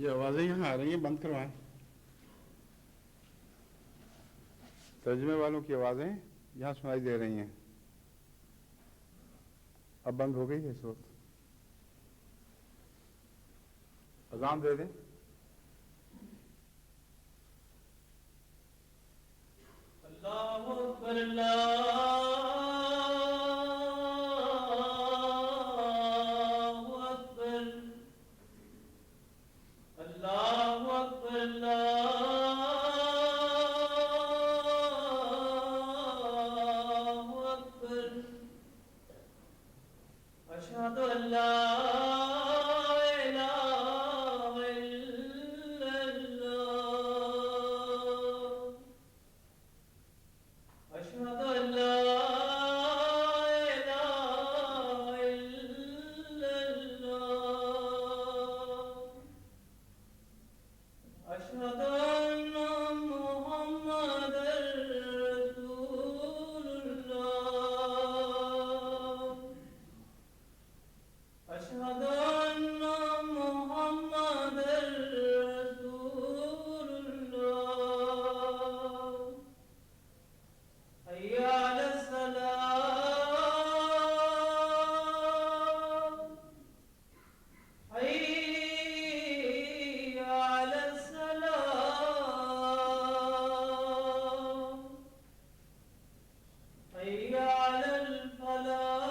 یہ آوازیں یہاں آ رہی ہیں، بند کروائیں. ترجمے والوں کی آوازیں یہاں سنائی دے رہی ہیں. اب بند ہو گئی ہے اس وقت. اذان دے دیں. اللہ اکبر اللہ اکبر اللہ اکبر اللہ اکبر اشہد ان لا الہ الا اللہ اشہد ان لا الہ الا اللہ اشہد ان محمد رسول اللہ اشہد ان محمد رسول اللہ حی علی الصلاۃ حی علی الصلاۃ حی علی الفلاح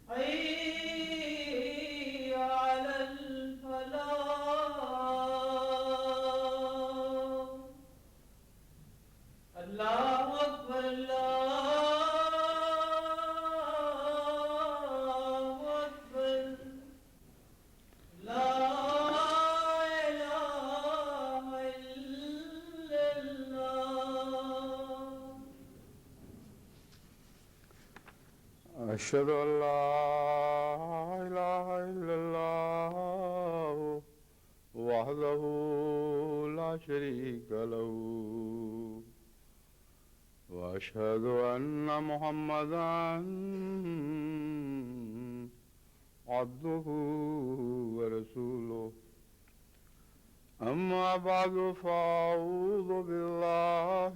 حی علی الفلاح اللہ اکبر اللہ اکبر لا الہ الا اللہ اشہد ان لا الہ الا اللہ وحدہ لا شریک لہ واشہد ان محمدا عبدہ ورسولہ اما بعد فاعوذ باللہ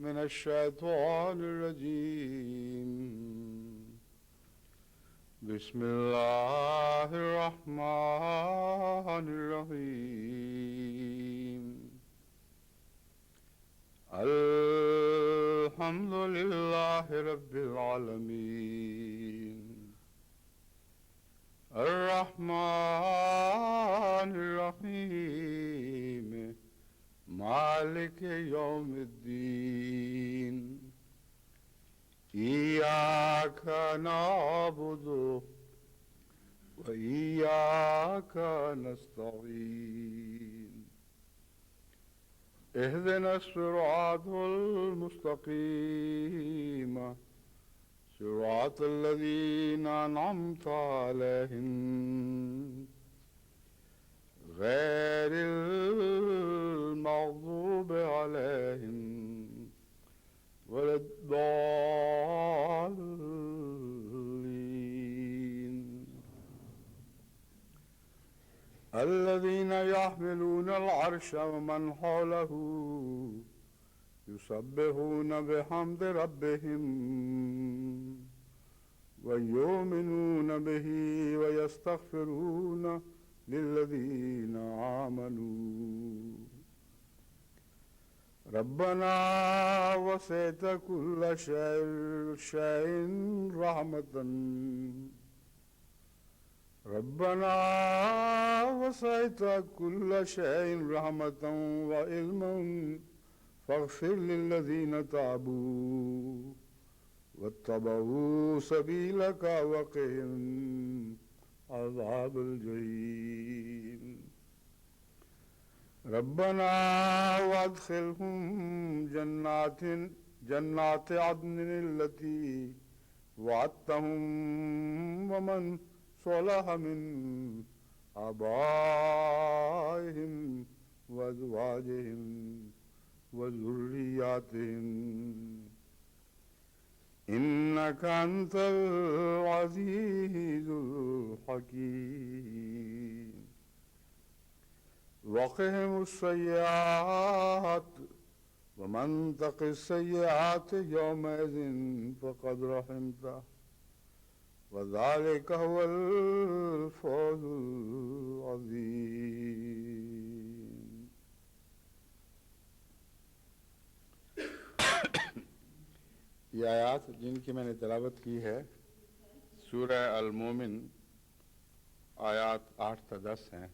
من الشیطان الرجیم بسم اللہ الرحمن الرحیم الحمد للہ رب العالمین الرحمن الرحیم مالک یوم الدین ایاک نعبد و ایاک نستعین اهدنا الصراط المستقیم صراط الذین انعمت علیہم غیر المغضوب علیہم ولا الضالین الذين يحملون العرش ومن حوله يسبحون بحمد ربهم ويؤمنون به ويستغفرون للذين آمنوا ربنا وسعت كل شيء رحمة ربنا وسعت كل شيء رحمة وعلما فاغفر للذين تابوا واتبعوا سبيلك وقهم عذاب الجحيم ربنا وادخلهم جنات عدن التي وعدتهم ومن صلح من آبائهم وأزواجهم وذرياتهم إنك أنت العزيز الحكيم وقهم السيئات ومن تق السيئات يومئذ فقد رحمته وذلك هو الفوز العظيم. یہ آیات جن کی میں نے تلاوت کی ہے سورہ المومن آیات 8 تا 10 ہیں.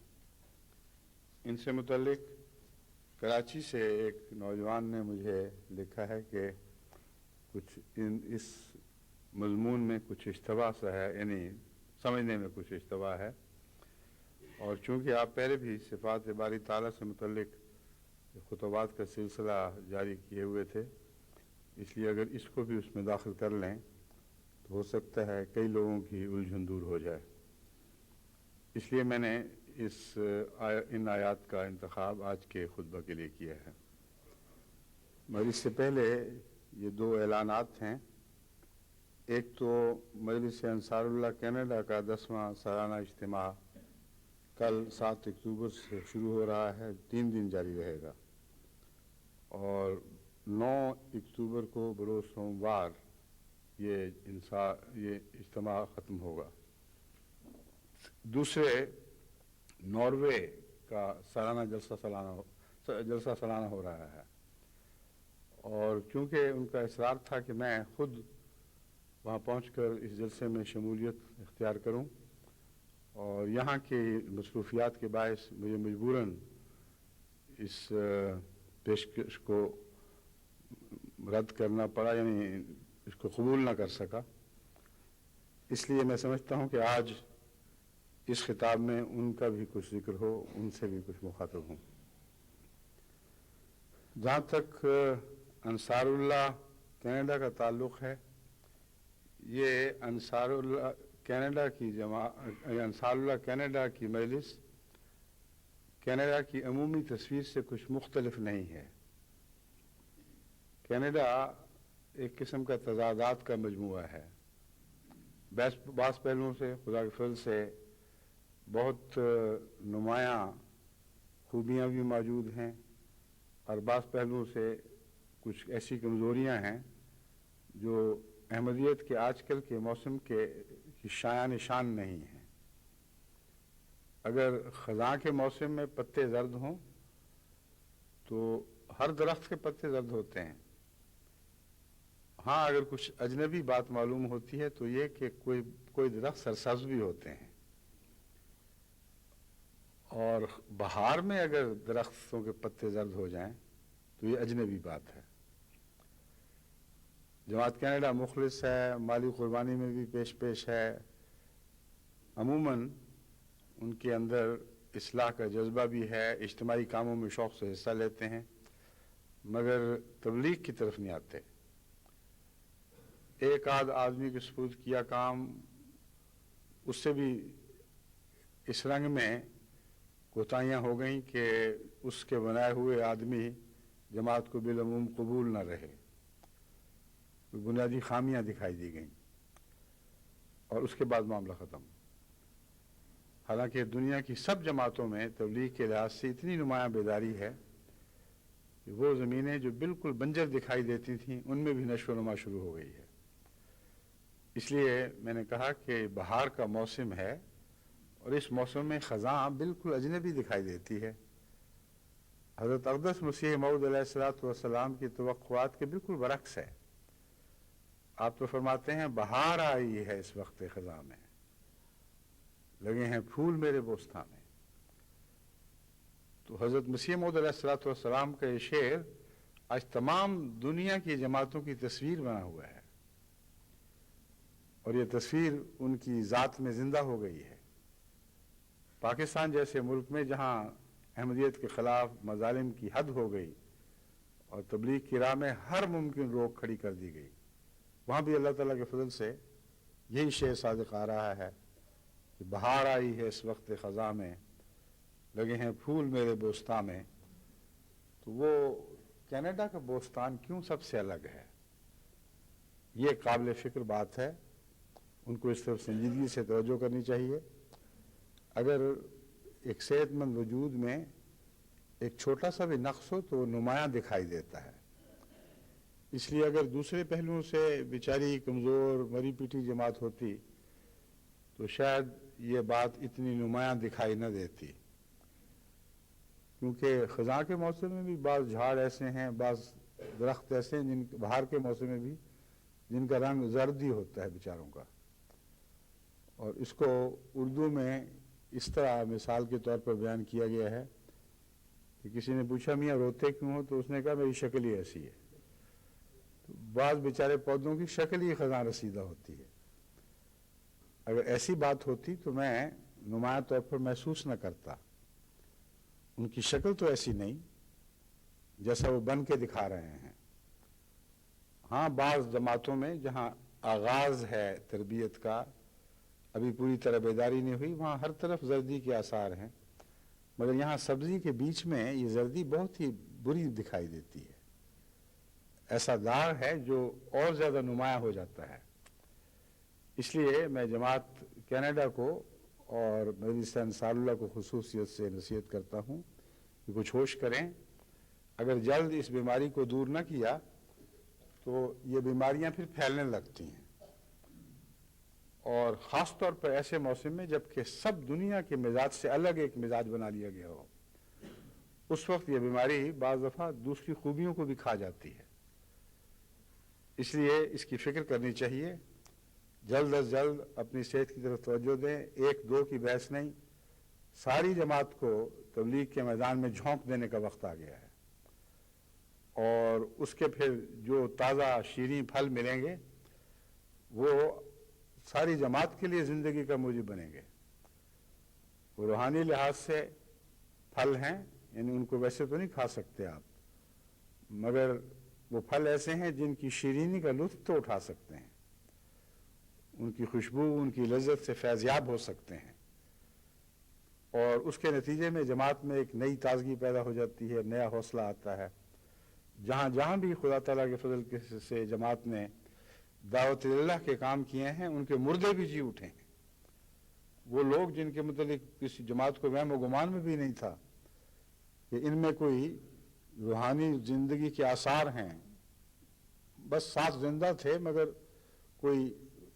ان سے متعلق کراچی سے ایک نوجوان نے مجھے لکھا ہے کہ کچھ اس مضمون میں کچھ اشتباہ سا ہے، یعنی سمجھنے میں کچھ اشتباہ ہے، اور چونکہ آپ پہلے بھی صفات باری تعالیٰ سے متعلق خطبات کا سلسلہ جاری کیے ہوئے تھے، اس لیے اگر اس کو بھی اس میں داخل کر لیں تو ہو سکتا ہے کئی لوگوں کی الجھن دور ہو جائے. اس لیے میں نے ان آیات کا انتخاب آج کے خطبہ کے لیے کیا ہے. مگر اس سے پہلے یہ 2 اعلانات ہیں. ایک تو مجلس انصار اللہ کینیڈا کا 10واں سالانہ اجتماع کل 7 اکتوبر سے شروع ہو رہا ہے، 3 دن جاری رہے گا، اور 9 اکتوبر کو بروز سوموار یہ اجتماع ختم ہوگا. دوسرے ناروے کا جلسہ سالانہ ہو رہا ہے، اور چونکہ ان کا اصرار تھا کہ میں خود وہاں پہنچ کر اس جلسے میں شمولیت اختیار کروں، اور یہاں کی مصروفیات کے باعث مجھے مجبوراً اس پیشکش کو رد کرنا پڑا، یعنی اس کو قبول نہ کر سکا. اس لیے میں سمجھتا ہوں کہ آج اس خطاب میں ان کا بھی کچھ ذکر ہو، ان سے بھی کچھ مخاطب ہوں. جہاں تک انصار اللہ کینیڈا کا تعلق ہے، یہ انصار اللہ کینیڈا کی مجلس کینیڈا کی عمومی تصویر سے کچھ مختلف نہیں ہے. کینیڈا ایک قسم کا تضادات کا مجموعہ ہے. بعض پہلوؤں سے خدا کے فضل سے بہت نمایاں خوبیاں بھی موجود ہیں، اور بعض پہلوؤں سے کچھ ایسی کمزوریاں ہیں جو احمدیت کے آج کل کے موسم کی شایع نشان نہیں ہیں. اگر خزاں کے موسم میں پتے زرد ہوں تو ہر درخت کے پتے زرد ہوتے ہیں. ہاں، اگر کچھ اجنبی بات معلوم ہوتی ہے تو یہ کہ کوئی درخت سرسبز بھی ہوتے ہیں، اور بہار میں اگر درختوں کے پتے زرد ہو جائیں تو یہ اجنبی بات ہے. جماعت کینیڈا مخلص ہے، مالی قربانی میں بھی پیش ہے. عموماً ان کے اندر اصلاح کا جذبہ بھی ہے، اجتماعی کاموں میں شوق سے حصہ لیتے ہیں، مگر تبلیغ کی طرف نہیں آتے. ایک آدھ آدمی کے سپرد کیا کام، اس سے بھی اس رنگ میں کوتاہیاں ہو گئیں کہ اس کے بنائے ہوئے آدمی جماعت کو بالعموم قبول نہ رہے. بنیادی خامیاں دکھائی دی گئیں، اور اس کے بعد معاملہ ختم. حالانکہ دنیا کی سب جماعتوں میں تبلیغ کے لحاظ سے اتنی نمایاں بیداری ہے کہ وہ زمینیں جو بالکل بنجر دکھائی دیتی تھیں ان میں بھی نشو و نما شروع ہو گئی ہے. اس لیے میں نے کہا کہ بہار کا موسم ہے، اور اس موسم میں خزاں بالکل اجنبی دکھائی دیتی ہے. حضرت اقدس مسیح موعود علیہ السلام کی توقعات کے بالکل برعکس ہے. آپ تو فرماتے ہیں بہار آئی ہے اس وقت خزاں میں، لگے ہیں پھول میرے بوستان میں. تو حضرت مسیح موعود علیہ السلام کا یہ شعر آج تمام دنیا کی جماعتوں کی تصویر بنا ہوا ہے، اور یہ تصویر ان کی ذات میں زندہ ہو گئی ہے. پاکستان جیسے ملک میں جہاں احمدیت کے خلاف مظالم کی حد ہو گئی اور تبلیغ کی راہ میں ہر ممکن روک کھڑی کر دی گئی، وہاں بھی اللہ تعالیٰ کے فضل سے یہی شعر صادق آ رہا ہے کہ بہار آئی ہے اس وقت خزاں میں، لگے ہیں پھول میرے بوستان میں. تو وہ کینیڈا کا بوستان کیوں سب سے الگ ہے؟ یہ قابل فکر بات ہے، ان کو اس طرف سنجیدگی سے توجہ کرنی چاہیے۔ اگر ایک صحت مند وجود میں ایک چھوٹا سا بھی نقص ہو تو وہ نمایاں دکھائی دیتا ہے۔ اس لیے اگر دوسرے پہلوؤں سے بیچاری کمزور مری پیٹی جماعت ہوتی تو شاید یہ بات اتنی نمایاں دکھائی نہ دیتی، کیونکہ خزاں کے موسم میں بھی بعض جھاڑ ایسے ہیں، بعض درخت ایسے ہیں بہار کے موسم میں بھی جن کا رنگ زرد ہی ہوتا ہے بیچاروں کا۔ اور اس کو اردو میں اس طرح مثال کے طور پر بیان کیا گیا ہے کہ کسی نے پوچھا میاں روتے کیوں ہو، تو اس نے کہا میری شکل ہی ایسی ہے۔ تو بعض بیچارے پودوں کی شکل ہی خزاں رسیدہ ہوتی ہے۔ اگر ایسی بات ہوتی تو میں نمایاں طور پر محسوس نہ کرتا۔ ان کی شکل تو ایسی نہیں جیسا وہ بن کے دکھا رہے ہیں۔ ہاں بعض جماعتوں میں جہاں آغاز ہے تربیت کا، ابھی پوری طرح بیداری نہیں ہوئی، وہاں ہر طرف زردی کے آثار ہیں، مگر یہاں سبزی کے بیچ میں یہ زردی بہت ہی بری دکھائی دیتی ہے۔ ایسا داغ ہے جو اور زیادہ نمایاں ہو جاتا ہے۔ اس لیے میں جماعت کینیڈا کو اور مجلس انصار اللہ کو خصوصیت سے نصیحت کرتا ہوں کہ کچھ ہوش کریں۔ اگر جلد اس بیماری کو دور نہ کیا تو یہ بیماریاں پھر پھیلنے لگتی ہیں، اور خاص طور پر ایسے موسم میں جب کہ سب دنیا کے مزاج سے الگ ایک مزاج بنا لیا گیا ہو، اس وقت یہ بیماری بعض دفعہ دوسری خوبیوں کو بھی کھا جاتی ہے۔ اس لیے اس کی فکر کرنی چاہیے، جلد از جلد اپنی صحت کی طرف توجہ دیں۔ ایک دو کی بحث نہیں، ساری جماعت کو تبلیغ کے میدان میں جھونک دینے کا وقت آ گیا ہے، اور اس کے پھر جو تازہ شیریں پھل ملیں گے وہ ساری جماعت کے لیے زندگی کا موجب بنیں گے۔ وہ روحانی لحاظ سے پھل ہیں، یعنی ان کو ویسے تو نہیں کھا سکتے آپ، مگر وہ پھل ایسے ہیں جن کی شیرینی کا لطف تو اٹھا سکتے ہیں، ان کی خوشبو ان کی لذت سے فیضیاب ہو سکتے ہیں، اور اس کے نتیجے میں جماعت میں ایک نئی تازگی پیدا ہو جاتی ہے، نیا حوصلہ آتا ہے۔ جہاں جہاں بھی خدا تعالیٰ کے فضل سے جماعت نے دعوت اللہ کے کام کیے ہیں، ان کے مردے بھی جی اٹھے ہیں۔ وہ لوگ جن کے متعلق کسی جماعت کو وہم و گمان میں بھی نہیں تھا کہ ان میں کوئی روحانی زندگی کے آثار ہیں، بس ساتھ زندہ تھے مگر کوئی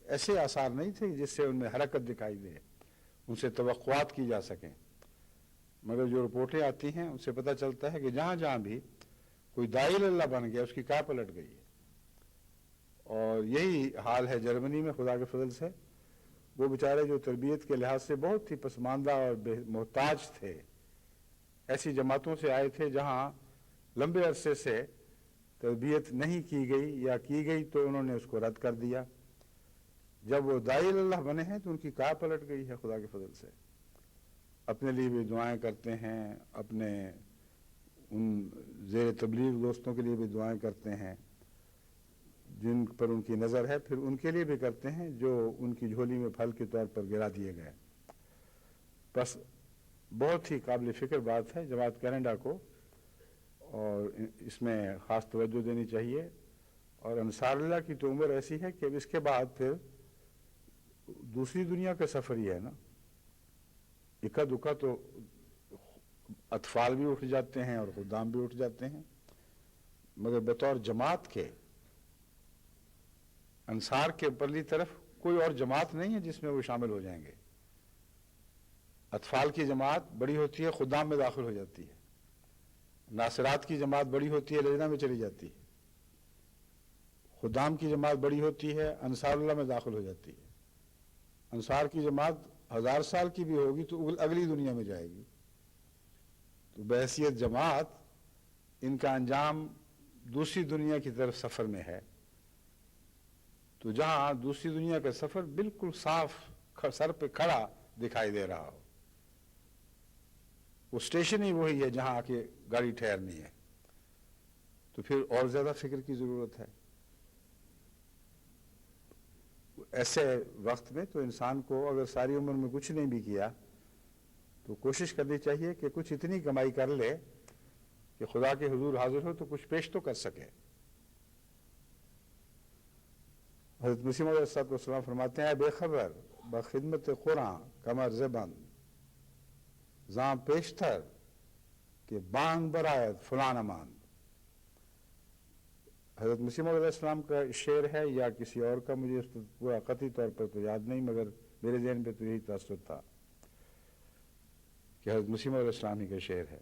ایسے آثار نہیں تھے جس سے ان میں حرکت دکھائی دے، ان سے توقعات کی جا سکیں، مگر جو رپورٹیں آتی ہیں ان سے پتہ چلتا ہے کہ جہاں جہاں بھی کوئی داعی اللہ بن گیا اس کی کیا پلٹ گئی ہے۔ اور یہی حال ہے جرمنی میں خدا کے فضل سے۔ وہ بیچارے جو تربیت کے لحاظ سے بہت ہی پسماندہ اور محتاج تھے، ایسی جماعتوں سے آئے تھے جہاں لمبے عرصے سے تربیت نہیں کی گئی، یا کی گئی تو انہوں نے اس کو رد کر دیا۔ جب وہ داعی اللہ بنے ہیں تو ان کی کیا پلٹ گئی ہے خدا کے فضل سے۔ اپنے لیے بھی دعائیں کرتے ہیں، اپنے ان زیر تبلیغ دوستوں کے لیے بھی دعائیں کرتے ہیں جن پر ان کی نظر ہے، پھر ان کے لیے بھی کرتے ہیں جو ان کی جھولی میں پھل کے طور پر گرا دیے گئے۔ بس بہت ہی قابل فکر بات ہے جماعت کینیڈا کو، اور اس میں خاص توجہ دینی چاہیے۔ اور انصار اللہ کی تو عمر ایسی ہے کہ اب اس کے بعد پھر دوسری دنیا کا سفر ہی ہے نا۔ اکا دکا تو اطفال بھی اٹھ جاتے ہیں اور خدام بھی اٹھ جاتے ہیں، مگر بطور جماعت کے انصار کے پرلی طرف کوئی اور جماعت نہیں ہے جس میں وہ شامل ہو جائیں گے۔ اطفال کی جماعت بڑی ہوتی ہے، خدام میں داخل ہو جاتی ہے۔ ناصرات کی جماعت بڑی ہوتی ہے، لجنہ میں چلی جاتی ہے۔ خدام کی جماعت بڑی ہوتی ہے، انصار اللہ میں داخل ہو جاتی ہے۔ انصار کی جماعت 1000 سال کی بھی ہوگی تو اگلی دنیا میں جائے گی۔ تو بحیثیت جماعت ان کا انجام دوسری دنیا کی طرف سفر میں ہے۔ تو جہاں دوسری دنیا کا سفر بالکل صاف سر پہ کھڑا دکھائی دے رہا ہو، وہ اسٹیشن ہی وہی ہے جہاں آ کے گاڑی ٹھہرنی ہے، تو پھر اور زیادہ فکر کی ضرورت ہے۔ ایسے وقت میں تو انسان کو اگر ساری عمر میں کچھ نہیں بھی کیا تو کوشش کرنی چاہیے کہ کچھ اتنی کمائی کر لے کہ خدا کے حضور حاضر ہو تو کچھ پیش تو کر سکے۔ حضرت مسیح موعود علیہ السلام فرماتے ہیں بے خبر بخدمت قرآن کمر زبان زاں پیشتر کہ بانگ برایت فلان امان. حضرت مسیح موعود علیہ السلام کا شعر ہے یا کسی اور کا، مجھے اس پر پورا قطعی طور پر تو یاد نہیں، مگر میرے ذہن پہ تو یہی تاثر تھا کہ حضرت مسیح موعود علیہ السلام ہی کا شعر ہے.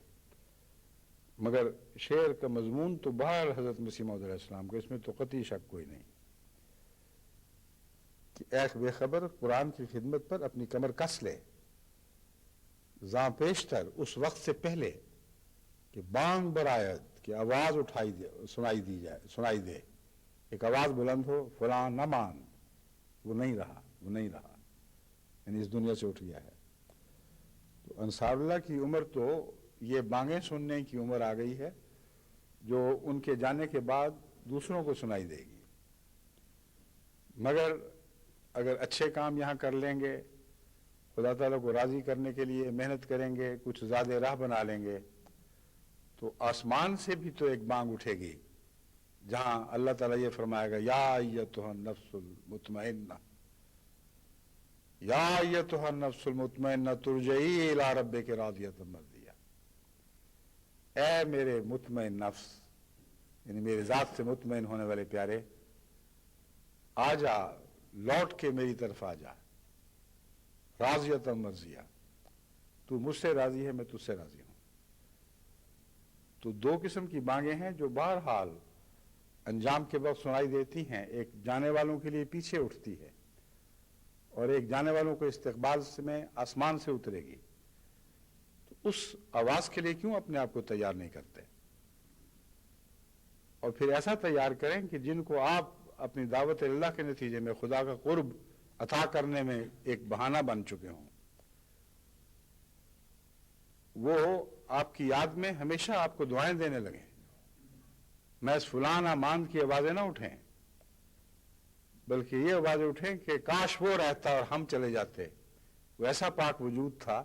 مگر شعر کا مضمون تو باہر حضرت مسیح موعود علیہ السلام کا، اس میں تو قطعی شک کوئی نہیں کہ ایک بے خبر قرآن کی خدمت پر اپنی کمر کس لے زاں پیشتر اس وقت سے پہلے کہ بانگ برآیت کہ آواز سنائی دے ایک آواز بلند ہو فلاں نہ مان، وہ نہیں رہا یعنی اس دنیا سے اٹھ گیا ہے. تو انصار اللہ کی عمر تو یہ بانگیں سننے کی عمر آ گئی ہے جو ان کے جانے کے بعد دوسروں کو سنائی دے گی. مگر اگر اچھے کام یہاں کر لیں گے، خدا تعالیٰ کو راضی کرنے کے لیے محنت کریں گے، کچھ زیادہ راہ بنا لیں گے، تو آسمان سے بھی تو ایک بانگ اٹھے گی جہاں اللہ تعالیٰ یہ فرمائے گا یا ایتھا النفس المطمئنہ یا ایتھا النفس المطمئنہ ترجعی الی ربک راضیۃ مرضیہ. اے میرے مطمئن نفس، یعنی میرے ذات سے مطمئن ہونے والے پیارے، آ جا، لوٹ کے میری طرف آ جا، راضیۃ مرضیہ، تو مجھ سے راضی ہے، میں تجھ سے راضی ہوں. تو دو قسم کی بانگیں ہیں جو بہرحال انجام کے وقت سنائی دیتی ہیں. ایک جانے والوں کے لیے پیچھے اٹھتی ہے اور ایک جانے والوں کو استقبال میں آسمان سے اترے گی. تو اس آواز کے لیے کیوں اپنے آپ کو تیار نہیں کرتے، اور پھر ایسا تیار کریں کہ جن کو آپ اپنی دعوت اللہ کے نتیجے میں خدا کا قرب عطا کرنے میں ایک بہانہ بن چکے ہوں، وہ آپ کی یاد میں ہمیشہ آپ کو دعائیں دینے لگیں. محض فلاں امان کی آوازیں نہ اٹھیں، بلکہ یہ آوازیں اٹھیں کہ کاش وہ رہتا اور ہم چلے جاتے. وہ ایسا پاک وجود تھا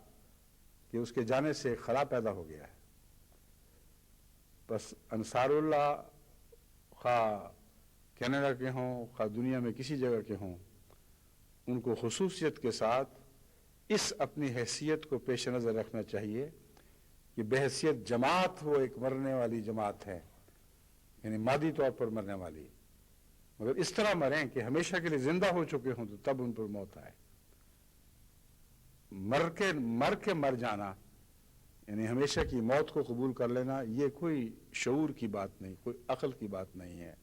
کہ اس کے جانے سے خلا پیدا ہو گیا ہے. بس انصار اللہ خواہ کینیڈا کے ہوں خواہ دنیا میں کسی جگہ کے ہوں، ان کو خصوصیت کے ساتھ اس اپنی حیثیت کو پیش نظر رکھنا چاہیے کہ بحیثیت جماعت وہ ایک مرنے والی جماعت ہے، یعنی مادی طور پر مرنے والی، مگر اس طرح مریں کہ ہمیشہ کے لیے زندہ ہو چکے ہوں تو تب ان پر موت آئے. مر کے مر جانا یعنی ہمیشہ کی موت کو قبول کر لینا، یہ کوئی شعور کی بات نہیں، کوئی عقل کی بات نہیں ہے.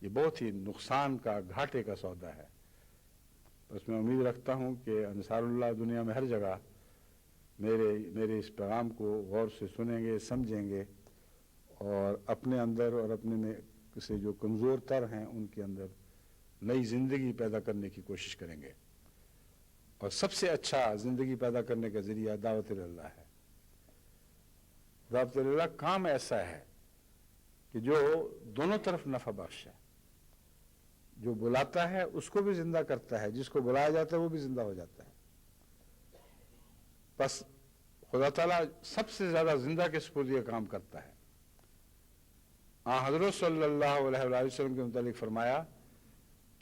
یہ بہت ہی نقصان کا، گھاٹے کا سودا ہے. بس میں امید رکھتا ہوں کہ انصار اللہ دنیا میں ہر جگہ میرے اس پیغام کو غور سے سنیں گے، سمجھیں گے، اور اپنے اندر اور اپنے میں سے جو کمزور تر ہیں ان کے اندر نئی زندگی پیدا کرنے کی کوشش کریں گے. اور سب سے اچھا زندگی پیدا کرنے کا ذریعہ دعوت اللہ ہے. دعوت اللہ کام ایسا ہے کہ جو دونوں طرف نفع بخش ہے. جو بلاتا ہے اس کو بھی زندہ کرتا ہے، جس کو بلایا جاتا ہے وہ بھی زندہ ہو جاتا ہے. بس خدا تعالیٰ سب سے زیادہ زندہ کے سپرد یہ کام کرتا ہے. حضرت صلی اللہ علیہ وآلہ وسلم کے متعلق فرمایا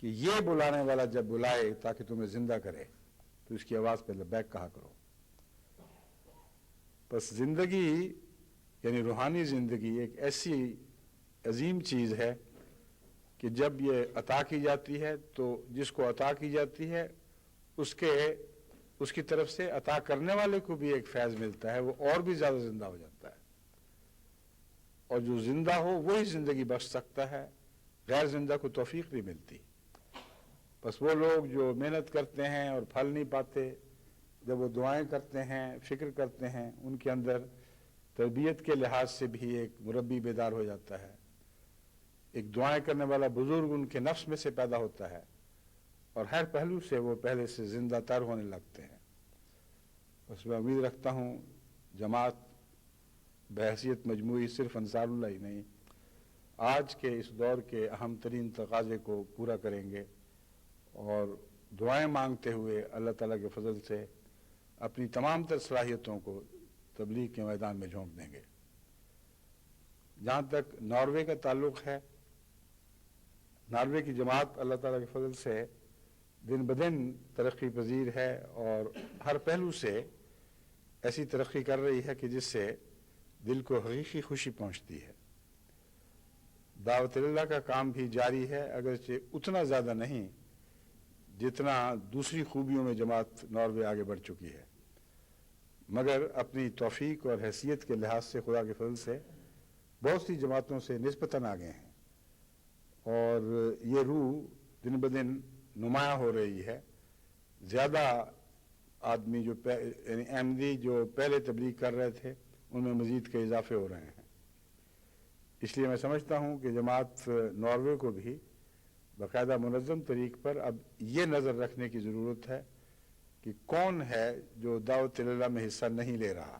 کہ یہ بلانے والا جب بلائے تاکہ تمہیں زندہ کرے تو اس کی آواز پہ لبیک کہا کرو. بس زندگی یعنی روحانی زندگی ایک ایسی عظیم چیز ہے کہ جب یہ عطا کی جاتی ہے تو جس کو عطا کی جاتی ہے اس کی طرف سے عطا کرنے والے کو بھی ایک فیض ملتا ہے، وہ اور بھی زیادہ زندہ ہو جاتا ہے. اور جو زندہ ہو وہی زندگی بخش سکتا ہے، غیر زندہ کو توفیق نہیں ملتی. بس وہ لوگ جو محنت کرتے ہیں اور پھل نہیں پاتے، جب وہ دعائیں کرتے ہیں، فکر کرتے ہیں، ان کے اندر تربیت کے لحاظ سے بھی ایک مربی بیدار ہو جاتا ہے. ایک دعائیں کرنے والا بزرگ ان کے نفس میں سے پیدا ہوتا ہے اور ہر پہلو سے وہ پہلے سے زندہ تر ہونے لگتے ہیں. بس میں امید رکھتا ہوں جماعت بحیثیت مجموعی صرف انصار اللہ ہی نہیں، آج کے اس دور کے اہم ترین تقاضے کو پورا کریں گے اور دعائیں مانگتے ہوئے اللہ تعالیٰ کے فضل سے اپنی تمام تر صلاحیتوں کو تبلیغ کے میدان میں جھونک دیں گے. جہاں تک ناروے کا تعلق ہے، ناروے کی جماعت اللہ تعالیٰ کے فضل سے دن بدن ترقی پذیر ہے اور ہر پہلو سے ایسی ترقی کر رہی ہے کہ جس سے دل کو حقیقی خوشی پہنچتی ہے۔ دعوت اللہ کا کام بھی جاری ہے، اگرچہ اتنا زیادہ نہیں جتنا دوسری خوبیوں میں جماعت ناروے آگے بڑھ چکی ہے، مگر اپنی توفیق اور حیثیت کے لحاظ سے خدا کے فضل سے بہت سی جماعتوں سے نسبتاً آگے ہیں، اور یہ روح دن بدن نمایاں ہو رہی ہے۔ زیادہ آدمی جو یعنی احمدی جو پہلے تبلیغ کر رہے تھے ان میں مزید کے اضافے ہو رہے ہیں۔ اس لیے میں سمجھتا ہوں کہ جماعت ناروے کو بھی باقاعدہ منظم طریق پر اب یہ نظر رکھنے کی ضرورت ہے کہ کون ہے جو دعوت اللہ میں حصہ نہیں لے رہا۔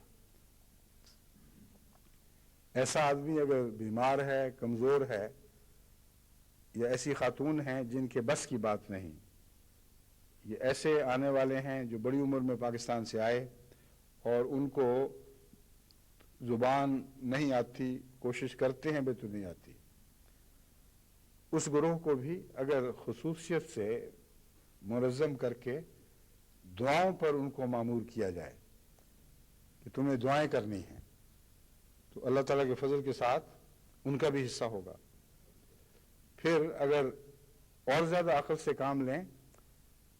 ایسا آدمی اگر بیمار ہے، کمزور ہے، یا ایسی خاتون ہیں جن کے بس کی بات نہیں، یہ ایسے آنے والے ہیں جو بڑی عمر میں پاکستان سے آئے اور ان کو زبان نہیں آتی، کوشش کرتے ہیں بے تو نہیں آتی، اس گروہ کو بھی اگر خصوصیت سے منظم کر کے دعاؤں پر ان کو مامور کیا جائے کہ تمہیں دعائیں کرنی ہیں، تو اللہ تعالیٰ کے فضل کے ساتھ ان کا بھی حصہ ہوگا۔ پھر اگر اور زیادہ عقل سے کام لیں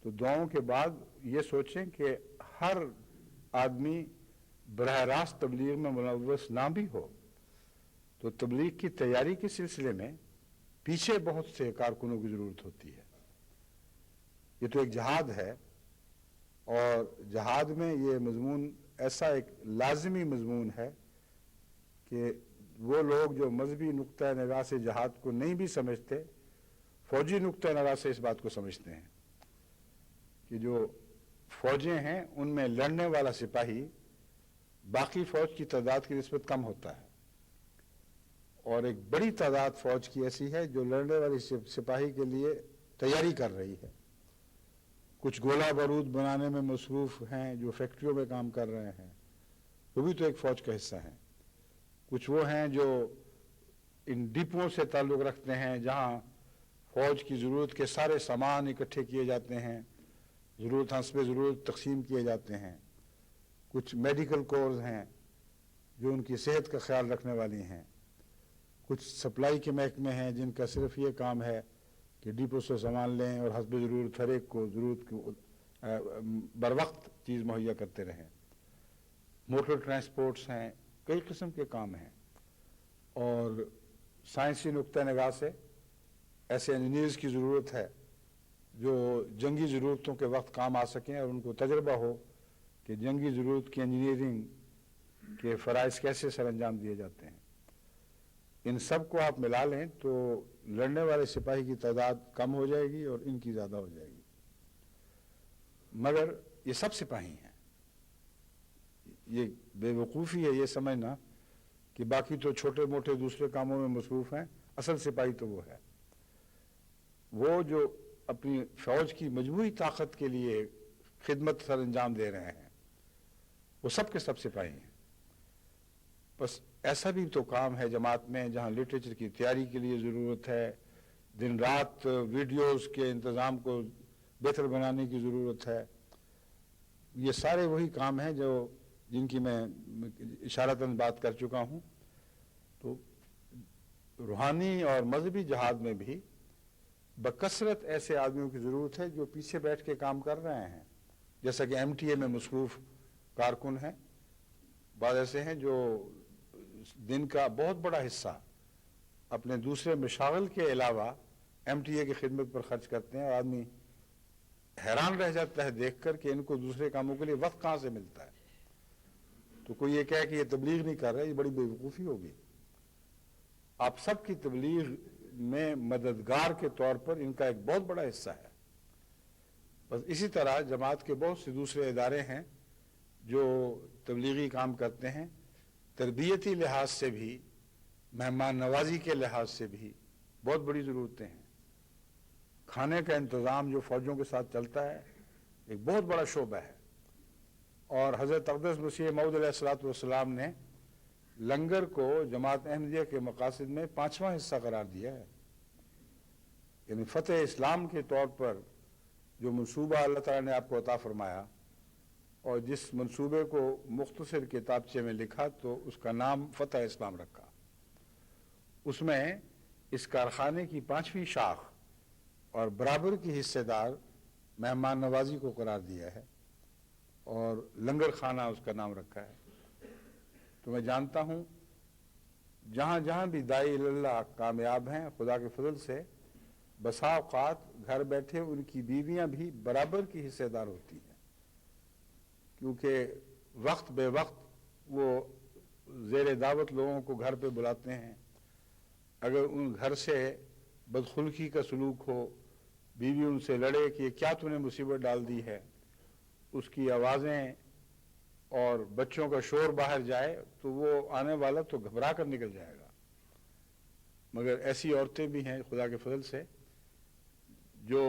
تو دعاؤں کے بعد یہ سوچیں کہ ہر آدمی براہ راست تبلیغ میں ملوث نہ بھی ہو تو تبلیغ کی تیاری کے سلسلے میں پیچھے بہت سے کارکنوں کی ضرورت ہوتی ہے۔ یہ تو ایک جہاد ہے، اور جہاد میں یہ مضمون ایسا ایک لازمی مضمون ہے کہ وہ لوگ جو مذہبی نقطہ نگاہ سے جہاد کو نہیں بھی سمجھتے، فوجی نقطہ نگاہ سے اس بات کو سمجھتے ہیں کہ جو فوجیں ہیں ان میں لڑنے والا سپاہی باقی فوج کی تعداد کی نسبت کم ہوتا ہے، اور ایک بڑی تعداد فوج کی ایسی ہے جو لڑنے والی سپاہی کے لیے تیاری کر رہی ہے۔ کچھ گولہ بارود بنانے میں مصروف ہیں، جو فیکٹریوں میں کام کر رہے ہیں، وہ بھی تو ایک فوج کا حصہ ہیں۔ کچھ وہ ہیں جو ان ڈپوں سے تعلق رکھتے ہیں جہاں فوج کی ضرورت کے سارے سامان اکٹھے کیے جاتے ہیں، ضرورت حسب ضرورت تقسیم کیے جاتے ہیں۔ کچھ میڈیکل کورز ہیں جو ان کی صحت کا خیال رکھنے والی ہیں۔ کچھ سپلائی کے محکمے ہیں جن کا صرف یہ کام ہے کہ ڈپو سے سامان لیں اور حسب ضرورت ہر ایک کو ضرورت کو بر وقت چیز مہیا کرتے رہیں۔ موٹر ٹرانسپورٹس ہیں، کئی قسم کے کام ہیں، اور سائنسی نقطہ نگاہ سے ایسے انجینئرز کی ضرورت ہے جو جنگی ضرورتوں کے وقت کام آ سکیں اور ان کو تجربہ ہو کہ جنگی ضرورت کی انجینئرنگ کے فرائض کیسے سر انجام دیے جاتے ہیں۔ ان سب کو آپ ملا لیں تو لڑنے والے سپاہی کی تعداد کم ہو جائے گی اور ان کی زیادہ ہو جائے گی، مگر یہ سب سپاہی ہیں۔ یہ بے وقوفی ہے یہ سمجھنا کہ باقی تو چھوٹے موٹے دوسرے کاموں میں مصروف ہیں، اصل سپاہی تو وہ ہے، وہ جو اپنی فوج کی مجموعی طاقت کے لیے خدمت سر انجام دے رہے ہیں، وہ سب کے سب سپاہی ہیں۔ بس ایسا بھی تو کام ہے جماعت میں جہاں لٹریچر کی تیاری کے لیے ضرورت ہے، دن رات ویڈیوز کے انتظام کو بہتر بنانے کی ضرورت ہے۔ یہ سارے وہی کام ہیں جو جن کی میں اشارتاً بات کر چکا ہوں۔ تو روحانی اور مذہبی جہاد میں بھی بکثرت ایسے آدمیوں کی ضرورت ہے جو پیچھے بیٹھ کے کام کر رہے ہیں، جیسا کہ ایم ٹی اے میں مصروف کارکن ہیں، بعض ایسے ہیں جو دن کا بہت بڑا حصہ اپنے دوسرے مشاغل کے علاوہ ایم ٹی اے کی خدمت پر خرچ کرتے ہیں، اور آدمی حیران رہ جاتا ہے دیکھ کر کہ ان کو دوسرے کاموں کے لیے وقت کہاں سے ملتا ہے۔ تو کوئی یہ کہے کہ یہ تبلیغ نہیں کر رہے، یہ بڑی بے وقوفی ہوگی۔ آپ سب کی تبلیغ میں مددگار کے طور پر ان کا ایک بہت بڑا حصہ ہے۔ بس اسی طرح جماعت کے بہت سے دوسرے ادارے ہیں جو تبلیغی کام کرتے ہیں، تربیتی لحاظ سے بھی، مہمان نوازی کے لحاظ سے بھی بہت بڑی ضرورتیں ہیں۔ کھانے کا انتظام جو فوجوں کے ساتھ چلتا ہے ایک بہت بڑا شعبہ ہے، اور حضرت اقدس مسیح موعود علیہ الصلوۃ والسلام نے لنگر کو جماعت احمدیہ کے مقاصد میں 5واں حصہ قرار دیا ہے۔ یعنی فتح اسلام کے طور پر جو منصوبہ اللہ تعالیٰ نے آپ کو عطا فرمایا اور جس منصوبے کو مختصر کتابچے میں لکھا تو اس کا نام فتح اسلام رکھا. اس میں اس کارخانے کی 5ویں شاخ اور برابر کی حصے دار مہمان نوازی کو قرار دیا ہے اور لنگر خانہ اس کا نام رکھا ہے. تو میں جانتا ہوں جہاں جہاں بھی داعی اللہ کامیاب ہیں خدا کے فضل سے بسا اوقات گھر بیٹھے ان کی بیویاں بھی برابر کی حصے دار ہوتی ہیں، کیونکہ وقت بے وقت وہ زیر دعوت لوگوں کو گھر پہ بلاتے ہیں. اگر ان گھر سے بدخلقی کا سلوک ہو، بیوی ان سے لڑے کہ یہ کیا تو نے مصیبت ڈال دی ہے، اس کی آوازیں اور بچوں کا شور باہر جائے تو وہ آنے والا تو گھبرا کر نکل جائے گا. مگر ایسی عورتیں بھی ہیں خدا کے فضل سے جو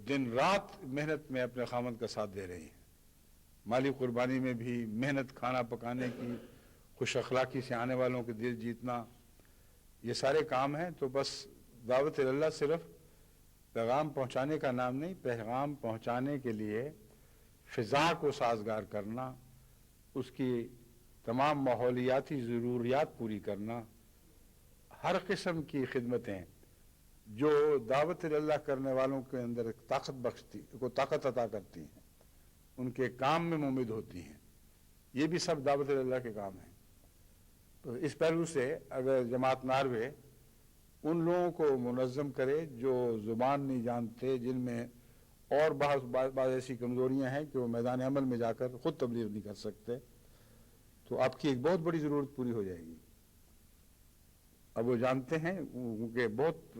دن رات محنت میں اپنے خامند کا ساتھ دے رہی ہیں، مالی قربانی میں بھی محنت، کھانا پکانے کی، خوش اخلاقی سے آنے والوں کے دل جیتنا، یہ سارے کام ہیں. تو بس دعوت اللہ صرف پیغام پہنچانے کا نام نہیں، پیغام پہنچانے کے لیے فضا کو سازگار کرنا، اس کی تمام ماحولیاتی ضروریات پوری کرنا، ہر قسم کی خدمتیں جو دعوت اللہ کرنے والوں کے اندر طاقت عطا کرتی ہیں، ان کے کام میں ممد ہوتی ہیں، یہ بھی سب دعوت اللہ کے کام ہیں. تو اس پہلو سے اگر جماعت ناروے ان لوگوں کو منظم کرے جو زبان نہیں جانتے، جن میں اور بعض ایسی کمزوریاں ہیں کہ وہ میدان عمل میں جا کر خود تبلیغ نہیں کر سکتے، تو آپ کی ایک بہت بڑی ضرورت پوری ہو جائے گی. اب وہ جانتے ہیں کیونکہ بہت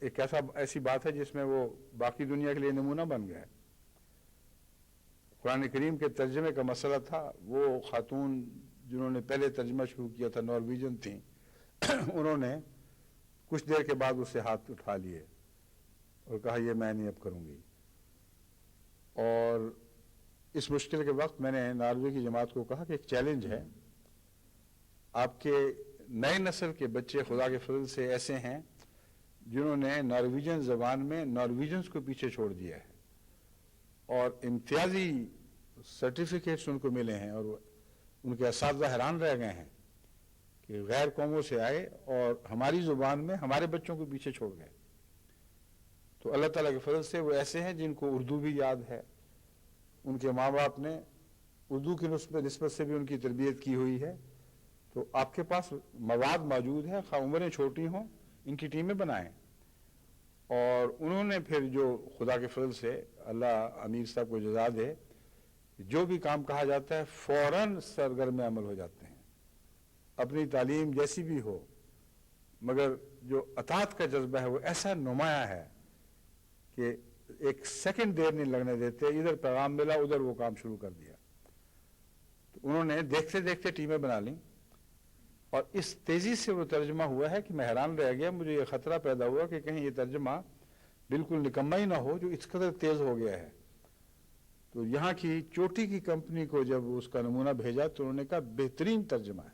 ایک ایسی بات ہے جس میں وہ باقی دنیا کے لیے نمونہ بن گیا ہے. قرآن کریم کے ترجمے کا مسئلہ تھا، وہ خاتون جنہوں نے پہلے ترجمہ شروع کیا تھا نارویجن تھیں، انہوں نے کچھ دیر کے بعد اس سے ہاتھ اٹھا لیے اور کہا یہ میں نہیں اب کروں گی. اور اس مشکل کے وقت میں نے ناروے کی جماعت کو کہا کہ ایک چیلنج ہے، آپ کے نئے نسل کے بچے خدا کے فضل سے ایسے ہیں جنہوں نے نارویجن زبان میں نارویجنز کو پیچھے چھوڑ دیا ہے اور امتیازی سرٹیفکیٹس ان کو ملے ہیں، اور ان کے اساتذہ حیران رہ گئے ہیں کہ غیر قوموں سے آئے اور ہماری زبان میں ہمارے بچوں کو پیچھے چھوڑ گئے. تو اللہ تعالیٰ کے فضل سے وہ ایسے ہیں جن کو اردو بھی یاد ہے، ان کے ماں باپ نے اردو کی نسبت سے بھی ان کی تربیت کی ہوئی ہے. تو آپ کے پاس مواد موجود ہے، خواہ عمریں چھوٹی ہوں، ان کی ٹیمیں بنائیں. اور انہوں نے پھر جو خدا کے فضل سے اللہ امیر صاحب کو جزا دے، جو بھی کام کہا جاتا ہے فوراً سرگرم عمل ہو جاتے ہیں. اپنی تعلیم جیسی بھی ہو، مگر جو اطاعت کا جذبہ ہے وہ ایسا نمایاں ہے کہ ایک سیکنڈ دیر نہیں لگنے دیتے، ادھر پیغام ملا ادھر وہ کام شروع کر دیا. تو انہوں نے دیکھتے دیکھتے ٹیمیں بنا لیں اور اس تیزی سے وہ ترجمہ ہوا ہے کہ میں حیران رہ گیا. مجھے یہ خطرہ پیدا ہوا کہ کہیں یہ ترجمہ بالکل نکما ہی نہ ہو جو اس قدر تیز ہو گیا ہے. تو یہاں کی چوٹی کی کمپنی کو جب اس کا نمونہ بھیجا تو انہوں نے کہا بہترین ترجمہ ہے،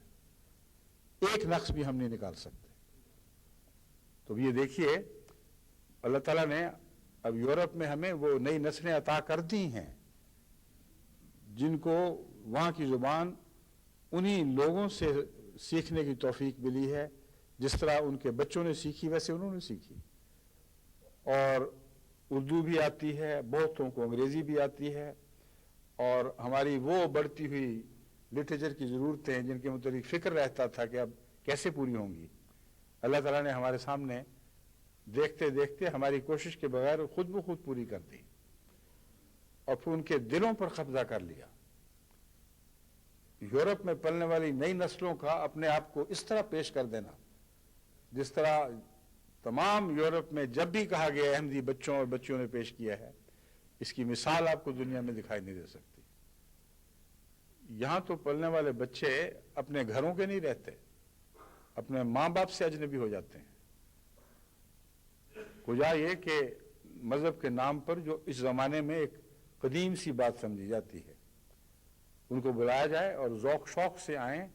ایک نقص بھی ہم نہیں نکال سکتے. تو یہ دیکھیے اللہ تعالیٰ نے اب یورپ میں ہمیں وہ نئی نسلیں عطا کر دی ہیں جن کو وہاں کی زبان انہی لوگوں سے سیکھنے کی توفیق ملی ہے، جس طرح ان کے بچوں نے سیکھی ویسے انہوں نے سیکھی. اور اردو بھی آتی ہے، بہتوں کو انگریزی بھی آتی ہے، اور ہماری وہ بڑھتی ہوئی لٹریچر کی ضرورتیں جن کے متعلق فکر رہتا تھا کہ اب کیسے پوری ہوں گی، اللہ تعالیٰ نے ہمارے سامنے دیکھتے دیکھتے ہماری کوشش کے بغیر خود بخود پوری کر دی اور پھر ان کے دلوں پر قبضہ کر لیا. یورپ میں پلنے والی نئی نسلوں کا اپنے آپ کو اس طرح پیش کر دینا جس طرح تمام یورپ میں جب بھی کہا گیا احمدی بچوں اور بچیوں نے پیش کیا ہے، اس کی مثال آپ کو دنیا میں دکھائی نہیں دے سکتی. یہاں تو پلنے والے بچے اپنے گھروں کے نہیں رہتے، اپنے ماں باپ سے اجنبی ہو جاتے ہیں. وجہ یہ کہ مذہب کے نام پر جو اس زمانے میں ایک قدیم سی بات سمجھی جاتی ہے، ان کو بلایا جائے اور ذوق شوق سے آئیں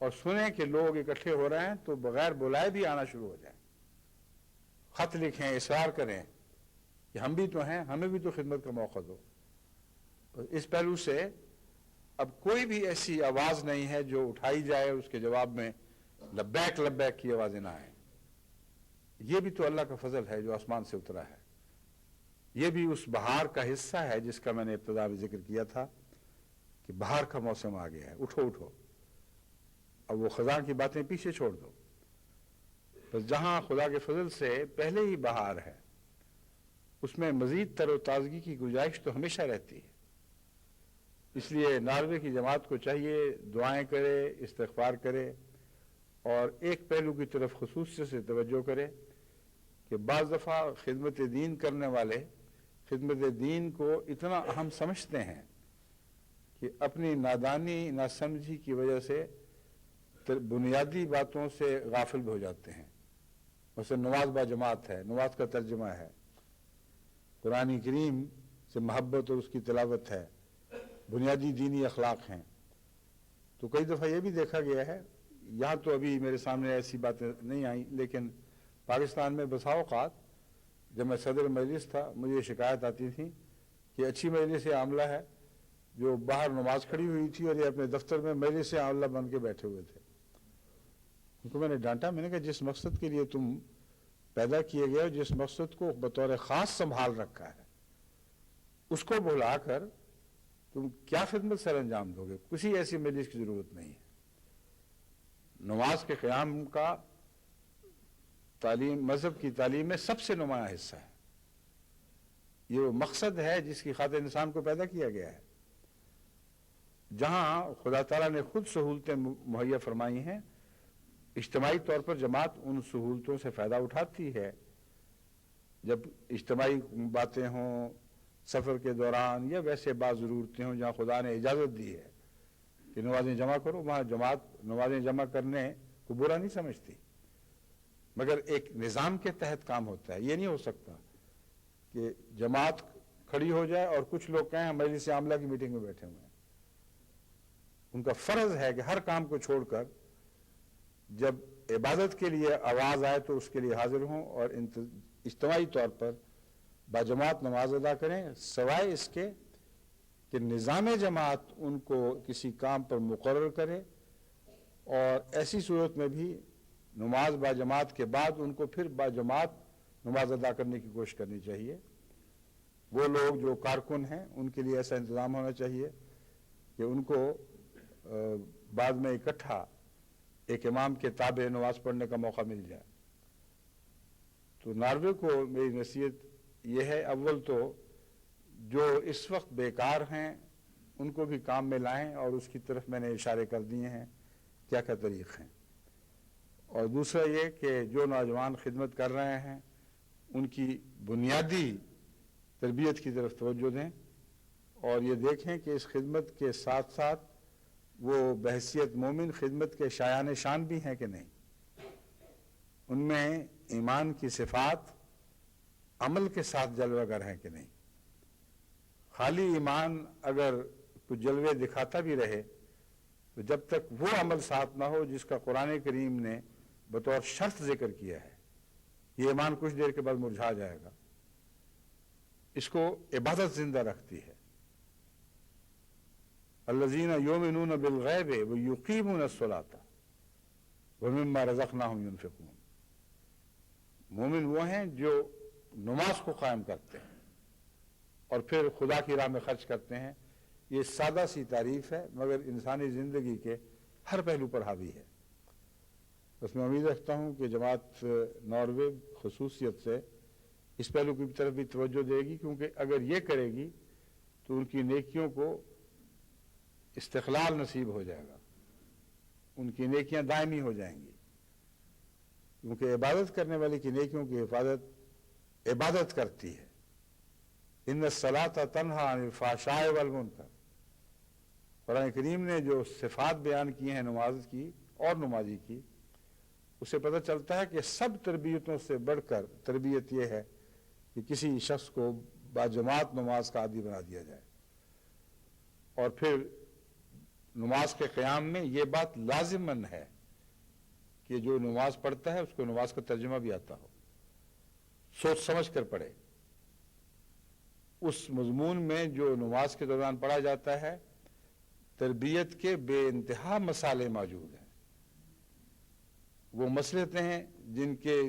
اور سنیں کہ لوگ اکٹھے ہو رہے ہیں تو بغیر بلائے بھی آنا شروع ہو جائیں. خط لکھیں، اصرار کریں کہ ہم بھی تو ہیں، ہمیں بھی تو خدمت کا موقع دو۔ اس پہلو سے اب کوئی بھی ایسی آواز نہیں ہے جو اٹھائی جائے اس کے جواب میں لبیک لبیک کی آوازیں نہ آئیں۔ یہ بھی تو اللہ کا فضل ہے جو آسمان سے اترا ہے، یہ بھی اس بہار کا حصہ ہے جس کا میں نے ابتدا میں ذکر کیا تھا کہ بہار کا موسم آ گیا ہے، اٹھو اٹھو، اب وہ خزاں کی باتیں پیچھے چھوڑ دو۔ بس جہاں خدا کے فضل سے پہلے ہی بہار ہے اس میں مزید تر و تازگی کی گنجائش تو ہمیشہ رہتی ہے۔ اس لیے ناروے کی جماعت کو چاہیے دعائیں کرے، استغفار کرے، اور ایک پہلو کی طرف خصوصیت سے توجہ کرے کہ بعض دفعہ خدمت دین کرنے والے خدمت دین کو اتنا اہم سمجھتے ہیں کہ اپنی نادانی ناسمجھی کی وجہ سے بنیادی باتوں سے غافل بھی ہو جاتے ہیں۔ مثلا نماز با جماعت ہے، نماز کا ترجمہ ہے، قرآن کریم سے محبت اور اس کی تلاوت ہے، بنیادی دینی اخلاق ہیں۔ تو کئی دفعہ یہ بھی دیکھا گیا ہے، یہاں تو ابھی میرے سامنے ایسی باتیں نہیں آئیں، لیکن پاکستان میں بسا اوقات جب میں صدر مجلس تھا مجھے شکایت آتی تھی کہ اچھی مجلس عاملہ ہے جو باہر نماز کھڑی ہوئی تھی اور یہ اپنے دفتر میں مجلس عاملہ بن کے بیٹھے ہوئے تھے۔ ان کو میں نے ڈانٹا، میں نے کہا جس مقصد کے لیے تم پیدا کیے گئے ہو، جس مقصد کو بطور خاص سنبھال رکھا ہے، اس کو بھلا کر تم کیا خدمت سر انجام دو گے؟ کسی ایسی مجلس کی ضرورت نہیں ہے۔ نماز کے قیام کا تعلیم، مذہب کی تعلیم میں سب سے نمایاں حصہ ہے۔ یہ وہ مقصد ہے جس کی خاطر انسان کو پیدا کیا گیا ہے۔ جہاں خدا تعالیٰ نے خود سہولتیں مہیا فرمائی ہیں، اجتماعی طور پر جماعت ان سہولتوں سے فائدہ اٹھاتی ہے۔ جب اجتماعی باتیں ہوں سفر کے دوران یا ویسے بعض ضرورتیں ہوں جہاں خدا نے اجازت دی ہے کہ نمازیں جمع کرو، وہاں جماعت نمازیں جمع کرنے کو برا نہیں سمجھتی، مگر ایک نظام کے تحت کام ہوتا ہے۔ یہ نہیں ہو سکتا کہ جماعت کھڑی ہو جائے اور کچھ لوگ کہیں ہم مجلس عاملہ کی میٹنگ میں بیٹھے ہوئے ہیں۔ ان کا فرض ہے کہ ہر کام کو چھوڑ کر جب عبادت کے لیے آواز آئے تو اس کے لیے حاضر ہوں اور اجتماعی طور پر باجماعت نماز ادا کریں، سوائے اس کے کہ نظام جماعت ان کو کسی کام پر مقرر کرے، اور ایسی صورت میں بھی نماز باجماعت کے بعد ان کو پھر باجماعت نماز ادا کرنے کی کوشش کرنی چاہیے۔ وہ لوگ جو کارکن ہیں ان کے لیے ایسا انتظام ہونا چاہیے کہ ان کو بعد میں اکٹھا ایک امام کے تابع نماز پڑھنے کا موقع مل جائے۔ تو ناروے کو میری نصیحت یہ ہے، اول تو جو اس وقت بیکار ہیں ان کو بھی کام میں لائیں، اور اس کی طرف میں نے اشارے کر دیے ہیں کیا کیا طریق ہیں۔ اور دوسرا یہ کہ جو نوجوان خدمت کر رہے ہیں ان کی بنیادی تربیت کی طرف توجہ دیں، اور یہ دیکھیں کہ اس خدمت کے ساتھ ساتھ وہ بحیثیت مومن خدمت کے شایان شان بھی ہیں کہ نہیں، ان میں ایمان کی صفات عمل کے ساتھ جلوہ گر ہیں کہ نہیں۔ خالی ایمان اگر کچھ جلوے دکھاتا بھی رہے تو جب تک وہ عمل ساتھ نہ ہو جس کا قرآن کریم نے بطور شرط ذکر کیا ہے، یہ ایمان کچھ دیر کے بعد مرجھا جائے گا۔ اس کو عبادت زندہ رکھتی ہے۔ الذین یؤمنون بالغیب ویقیمون الصلاۃ ومما رزقناہم ینفقون۔ مومن وہ ہیں جو نماز کو قائم کرتے ہیں اور پھر خدا کی راہ میں خرچ کرتے ہیں۔ یہ سادہ سی تعریف ہے مگر انسانی زندگی کے ہر پہلو پر حاوی ہے۔ بس میں امید رکھتا ہوں کہ جماعت ناروے خصوصیت سے اس پہلو کی طرف بھی توجہ دے گی، کیونکہ اگر یہ کرے گی تو ان کی نیکیوں کو استقلال نصیب ہو جائے گا، ان کی نیکیاں دائمی ہو جائیں گی، کیونکہ عبادت کرنے والے کی نیکیوں کی حفاظت عبادت کرتی ہے۔ ان الصلاۃ تنہی عن الفحشاء والمنکر۔ قرآن کریم نے جو صفات بیان کی ہیں نماز کی اور نمازی کی، اسے پتہ چلتا ہے کہ سب تربیتوں سے بڑھ کر تربیت یہ ہے کہ کسی شخص کو باجماعت نماز کا عادی بنا دیا جائے، اور پھر نماز کے قیام میں یہ بات لازماً ہے کہ جو نماز پڑھتا ہے اس کو نماز کا ترجمہ بھی آتا ہو۔ سوچ سمجھ کر پڑھے. اس مضمون میں جو نماز کے دوران پڑھا جاتا ہے تربیت کے بے انتہا مسالے موجود ہیں. وہ مسئلے ہیں جن کے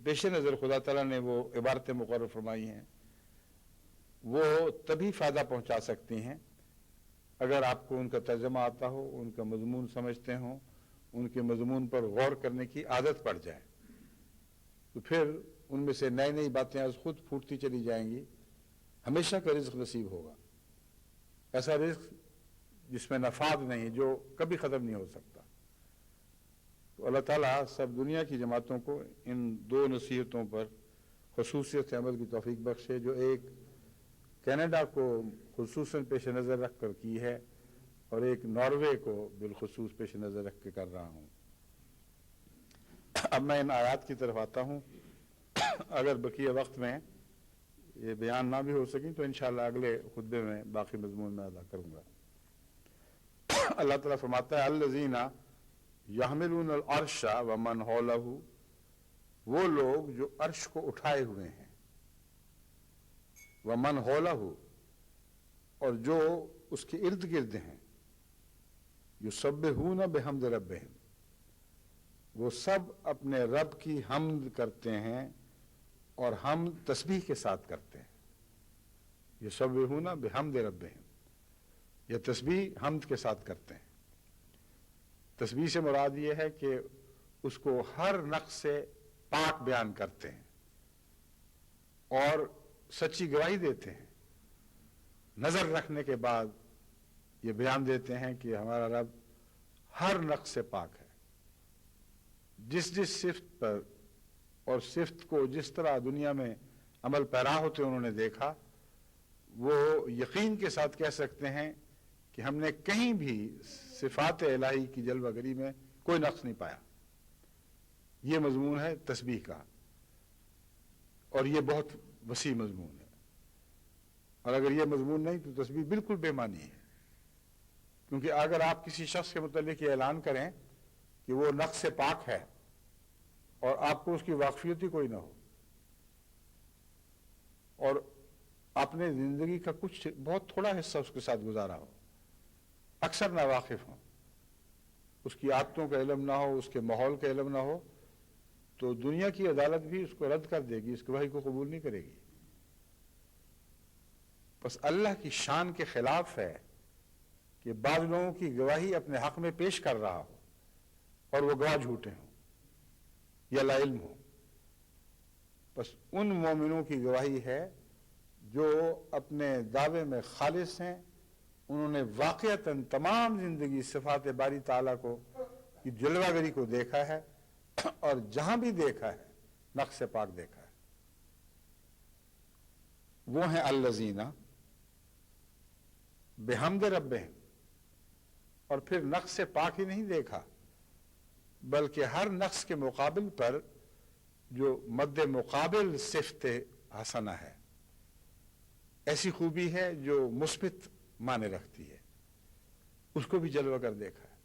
پیش نظر خدا تعالیٰ نے وہ عبارتیں مقرر فرمائی ہیں، وہ تبھی فائدہ پہنچا سکتی ہیں اگر آپ کو ان کا ترجمہ آتا ہو، ان کا مضمون سمجھتے ہوں، ان کے مضمون پر غور کرنے کی عادت پڑ جائے، تو پھر ان میں سے نئی نئی باتیں از خود پھوٹتی چلی جائیں گی. ہمیشہ کا رزق نصیب ہوگا، ایسا رزق جس میں نفاد نہیں، جو کبھی ختم نہیں ہو سکتا. تو اللہ تعالیٰ سب دنیا کی جماعتوں کو ان دو نصیحتوں پر خصوصیت سے عمل کی توفیق بخشے، جو ایک کینیڈا کو خصوصاً پیش نظر رکھ کر کی ہے اور ایک ناروے کو بالخصوص پیش نظر رکھ کے کر رہا ہوں. اب میں ان آیات کی طرف آتا ہوں. اگر بقیہ وقت میں یہ بیان نہ بھی ہو سکیں تو انشاءاللہ اگلے خطبے میں باقی مضمون میں ادا کروں گا. اللہ تعالیٰ فرماتا ہے الذین یحملون العرش ومن حولہ، وہ لوگ جو عرش کو اٹھائے ہوئے ہیں، ومن حولہ، اور جو اس کے ارد گرد ہیں، یسبحون بحمد ربہم، وہ سب اپنے رب کی حمد کرتے ہیں اور ہم تسبیح کے ساتھ کرتے ہیں. یسبحون بحمد ربہم، یہ تسبیح حمد کے ساتھ کرتے ہیں. تسبیح سے مراد یہ ہے کہ اس کو ہر نقص سے پاک بیان کرتے ہیں اور سچی گواہی دیتے ہیں. نظر رکھنے کے بعد یہ بیان دیتے ہیں کہ ہمارا رب ہر نقص سے پاک ہے. جس جس صفت پر اور صفت کو جس طرح دنیا میں عمل پیرا ہوتے انہوں نے دیکھا، وہ یقین کے ساتھ کہہ سکتے ہیں کہ ہم نے کہیں بھی صفات الہی کی جلوہ گری میں کوئی نقص نہیں پایا. یہ مضمون ہے تسبیح کا، اور یہ بہت وسیع مضمون ہے. اور اگر یہ مضمون نہیں تو تسبیح بالکل بے معنی ہے. کیونکہ اگر آپ کسی شخص کے متعلق یہ اعلان کریں کہ وہ نقص سے پاک ہے اور آپ کو اس کی واقفیت ہی کوئی نہ ہو، اور آپ نے زندگی کا کچھ بہت تھوڑا حصہ اس کے ساتھ گزارا ہو، اکثر ناواقف ہوں، اس کی عادتوں کا علم نہ ہو، اس کے ماحول کا علم نہ ہو، تو دنیا کی عدالت بھی اس کو رد کر دے گی، اس گواہی کو قبول نہیں کرے گی. بس اللہ کی شان کے خلاف ہے کہ بعض لوگوں کی گواہی اپنے حق میں پیش کر رہا ہو اور وہ گواہ جھوٹے ہوں یا لا علم ہوں. بس ان مومنوں کی گواہی ہے جو اپنے دعوے میں خالص ہیں، انہوں نے واقعتاً تمام زندگی صفات باری تعالیٰ کو کی جلوہ گری کو دیکھا ہے، اور جہاں بھی دیکھا ہے نقص پاک دیکھا ہے. وہ ہیں الذین بحمد ربہم. اور پھر نقص پاک ہی نہیں دیکھا، بلکہ ہر نقص کے مقابل پر جو مد مقابل صفت حسنہ ہے، ایسی خوبی ہے جو مثبت معنی رکھتی ہے، اس کو بھی جلوہ کر دیکھا ہے.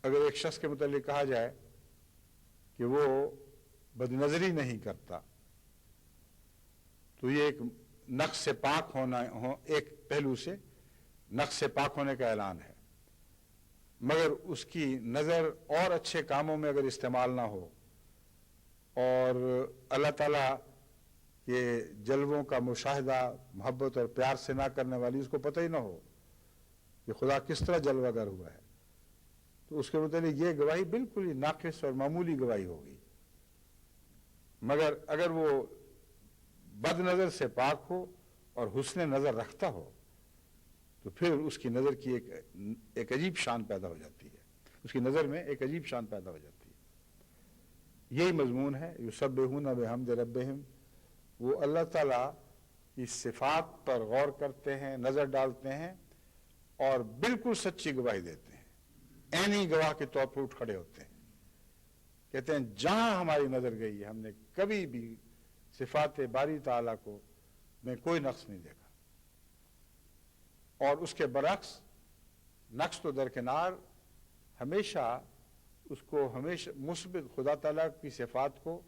اگر ایک شخص کے متعلق کہا جائے کہ وہ بد نظری نہیں کرتا تو یہ ایک نقص سے پاک ہونا، ایک پہلو سے نقص سے پاک ہونے کا اعلان ہے. مگر اس کی نظر اور اچھے کاموں میں اگر استعمال نہ ہو اور اللہ تعالیٰ کے جلووں کا مشاہدہ محبت اور پیار سے نہ کرنے والی اس کو پتہ ہی نہ ہو کہ خدا کس طرح جلوہ گر ہوا ہے، تو اس کے متعلق یہ گواہی بالکل ہی ناقص اور معمولی گواہی ہوگی. مگر اگر وہ بد نظر سے پاک ہو اور حسن نظر رکھتا ہو تو پھر اس کی نظر کی ایک عجیب شان پیدا ہو جاتی ہے، اس کی نظر میں ایک عجیب شان پیدا ہو جاتی ہے. یہی مضمون ہے یسبحون بحمد ربہم. وہ اللہ تعالیٰ کی صفات پر غور کرتے ہیں، نظر ڈالتے ہیں اور بالکل سچی گواہی دیتے ہیں. عینی گواہ کے طور پر اٹھ کھڑے ہوتے ہیں، کہتے ہیں جہاں ہماری نظر گئی ہم نے کبھی بھی صفات باری تعالیٰ کو میں کوئی نقص نہیں دیکھا. اور اس کے برعکس نقص تو درکنار، ہمیشہ اس کو ہمیشہ مثبت خدا تعالیٰ کی صفات کو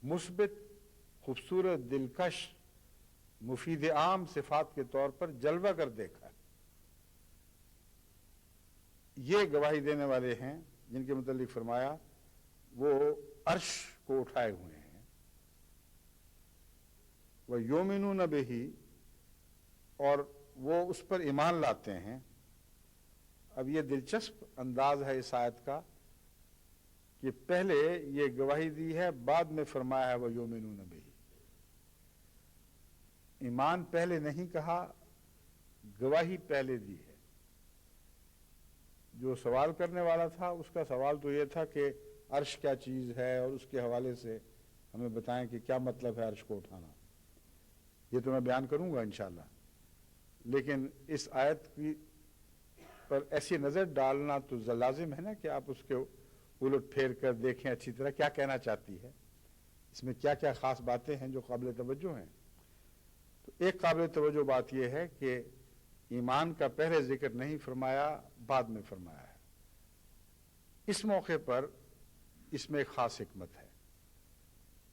مثبت، خوبصورت، دلکش، مفید عام صفات کے طور پر جلوہ کر دیکھا. یہ گواہی دینے والے ہیں جن کے متعلق فرمایا وہ عرش کو اٹھائے ہوئے ہیں. وَيُؤْمِنُونَ بِهِ، اور وہ اس پر ایمان لاتے ہیں. اب یہ دلچسپ انداز ہے اس آیت کا کہ پہلے یہ گواہی دی ہے، بعد میں فرمایا ہے وَيُؤْمِنُونَ بِهِ. ایمان پہلے نہیں کہا، گواہی پہلے دی ہے. جو سوال کرنے والا تھا اس کا سوال تو یہ تھا کہ عرش کیا چیز ہے، اور اس کے حوالے سے ہمیں بتائیں کہ کیا مطلب ہے عرش کو اٹھانا. یہ تو میں بیان کروں گا انشاءاللہ، لیکن اس آیت کی پر ایسی نظر ڈالنا تو لازم ہے نا کہ آپ اس کے الٹ پھیر کر دیکھیں اچھی طرح کیا کہنا چاہتی ہے، اس میں کیا کیا خاص باتیں ہیں جو قابل توجہ ہیں. تو ایک قابل توجہ بات یہ ہے کہ ایمان کا پہلے ذکر نہیں فرمایا، بعد میں فرمایا ہے. اس موقع پر اس میں ایک خاص حکمت ہے.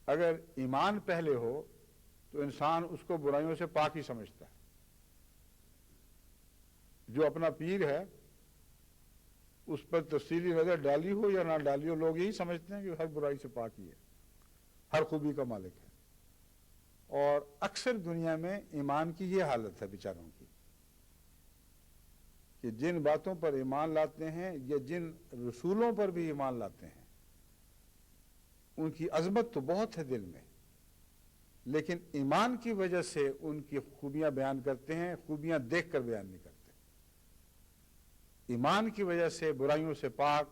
اگر ایمان پہلے ہو تو انسان اس کو برائیوں سے پاک ہی سمجھتا ہے. جو اپنا پیر ہے اس پر تفصیلی نظر ڈالی ہو یا نہ ڈالی ہو، لوگ یہی سمجھتے ہیں کہ ہر برائی سے پاک ہی ہے، ہر خوبی کا مالک ہے. اور اکثر دنیا میں ایمان کی یہ حالت ہے بیچاروں کی کہ جن باتوں پر ایمان لاتے ہیں یا جن رسولوں پر بھی ایمان لاتے ہیں ان کی عظمت تو بہت ہے دل میں، لیکن ایمان کی وجہ سے ان کی خوبیاں بیان کرتے ہیں، خوبیاں دیکھ کر بیان نہیں کرتے. ایمان کی وجہ سے برائیوں سے پاک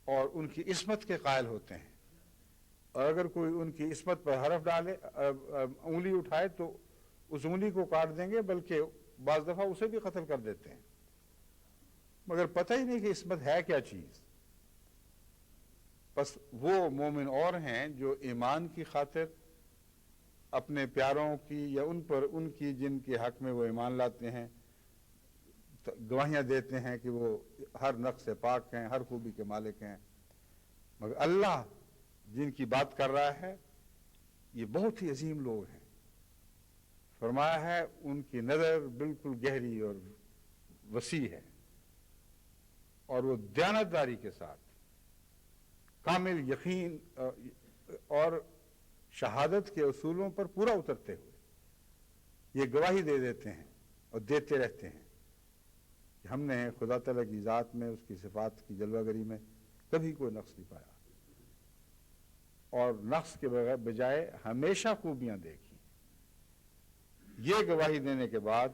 اور ان کی عصمت کے قائل ہوتے ہیں. اور اگر کوئی ان کی عصمت پر حرف ڈالے، انگلی اٹھائے تو اس انگلی کو کاٹ دیں گے، بلکہ بعض دفعہ اسے بھی قتل کر دیتے ہیں، مگر پتہ ہی نہیں کہ عصمت ہے کیا چیز. بس وہ مومن اور ہیں جو ایمان کی خاطر اپنے پیاروں کی یا ان کی جن کے حق میں وہ ایمان لاتے ہیں گواہیاں دیتے ہیں کہ وہ ہر نقص سے پاک ہیں، ہر خوبی کے مالک ہیں. مگر اللہ جن کی بات کر رہا ہے یہ بہت ہی عظیم لوگ ہیں. فرمایا ہے ان کی نظر بالکل گہری اور وسیع ہے، اور وہ دیانتداری کے ساتھ کامل یقین اور شہادت کے اصولوں پر پورا اترتے ہوئے یہ گواہی دے دیتے ہیں اور دیتے رہتے ہیں کہ ہم نے خدا تعالیٰ کی ذات میں، اس کی صفات کی جلوہ گری میں کبھی کوئی نقص نہیں پایا، اور نقص کے بجائے ہمیشہ خوبیاں دیکھی. یہ گواہی دینے کے بعد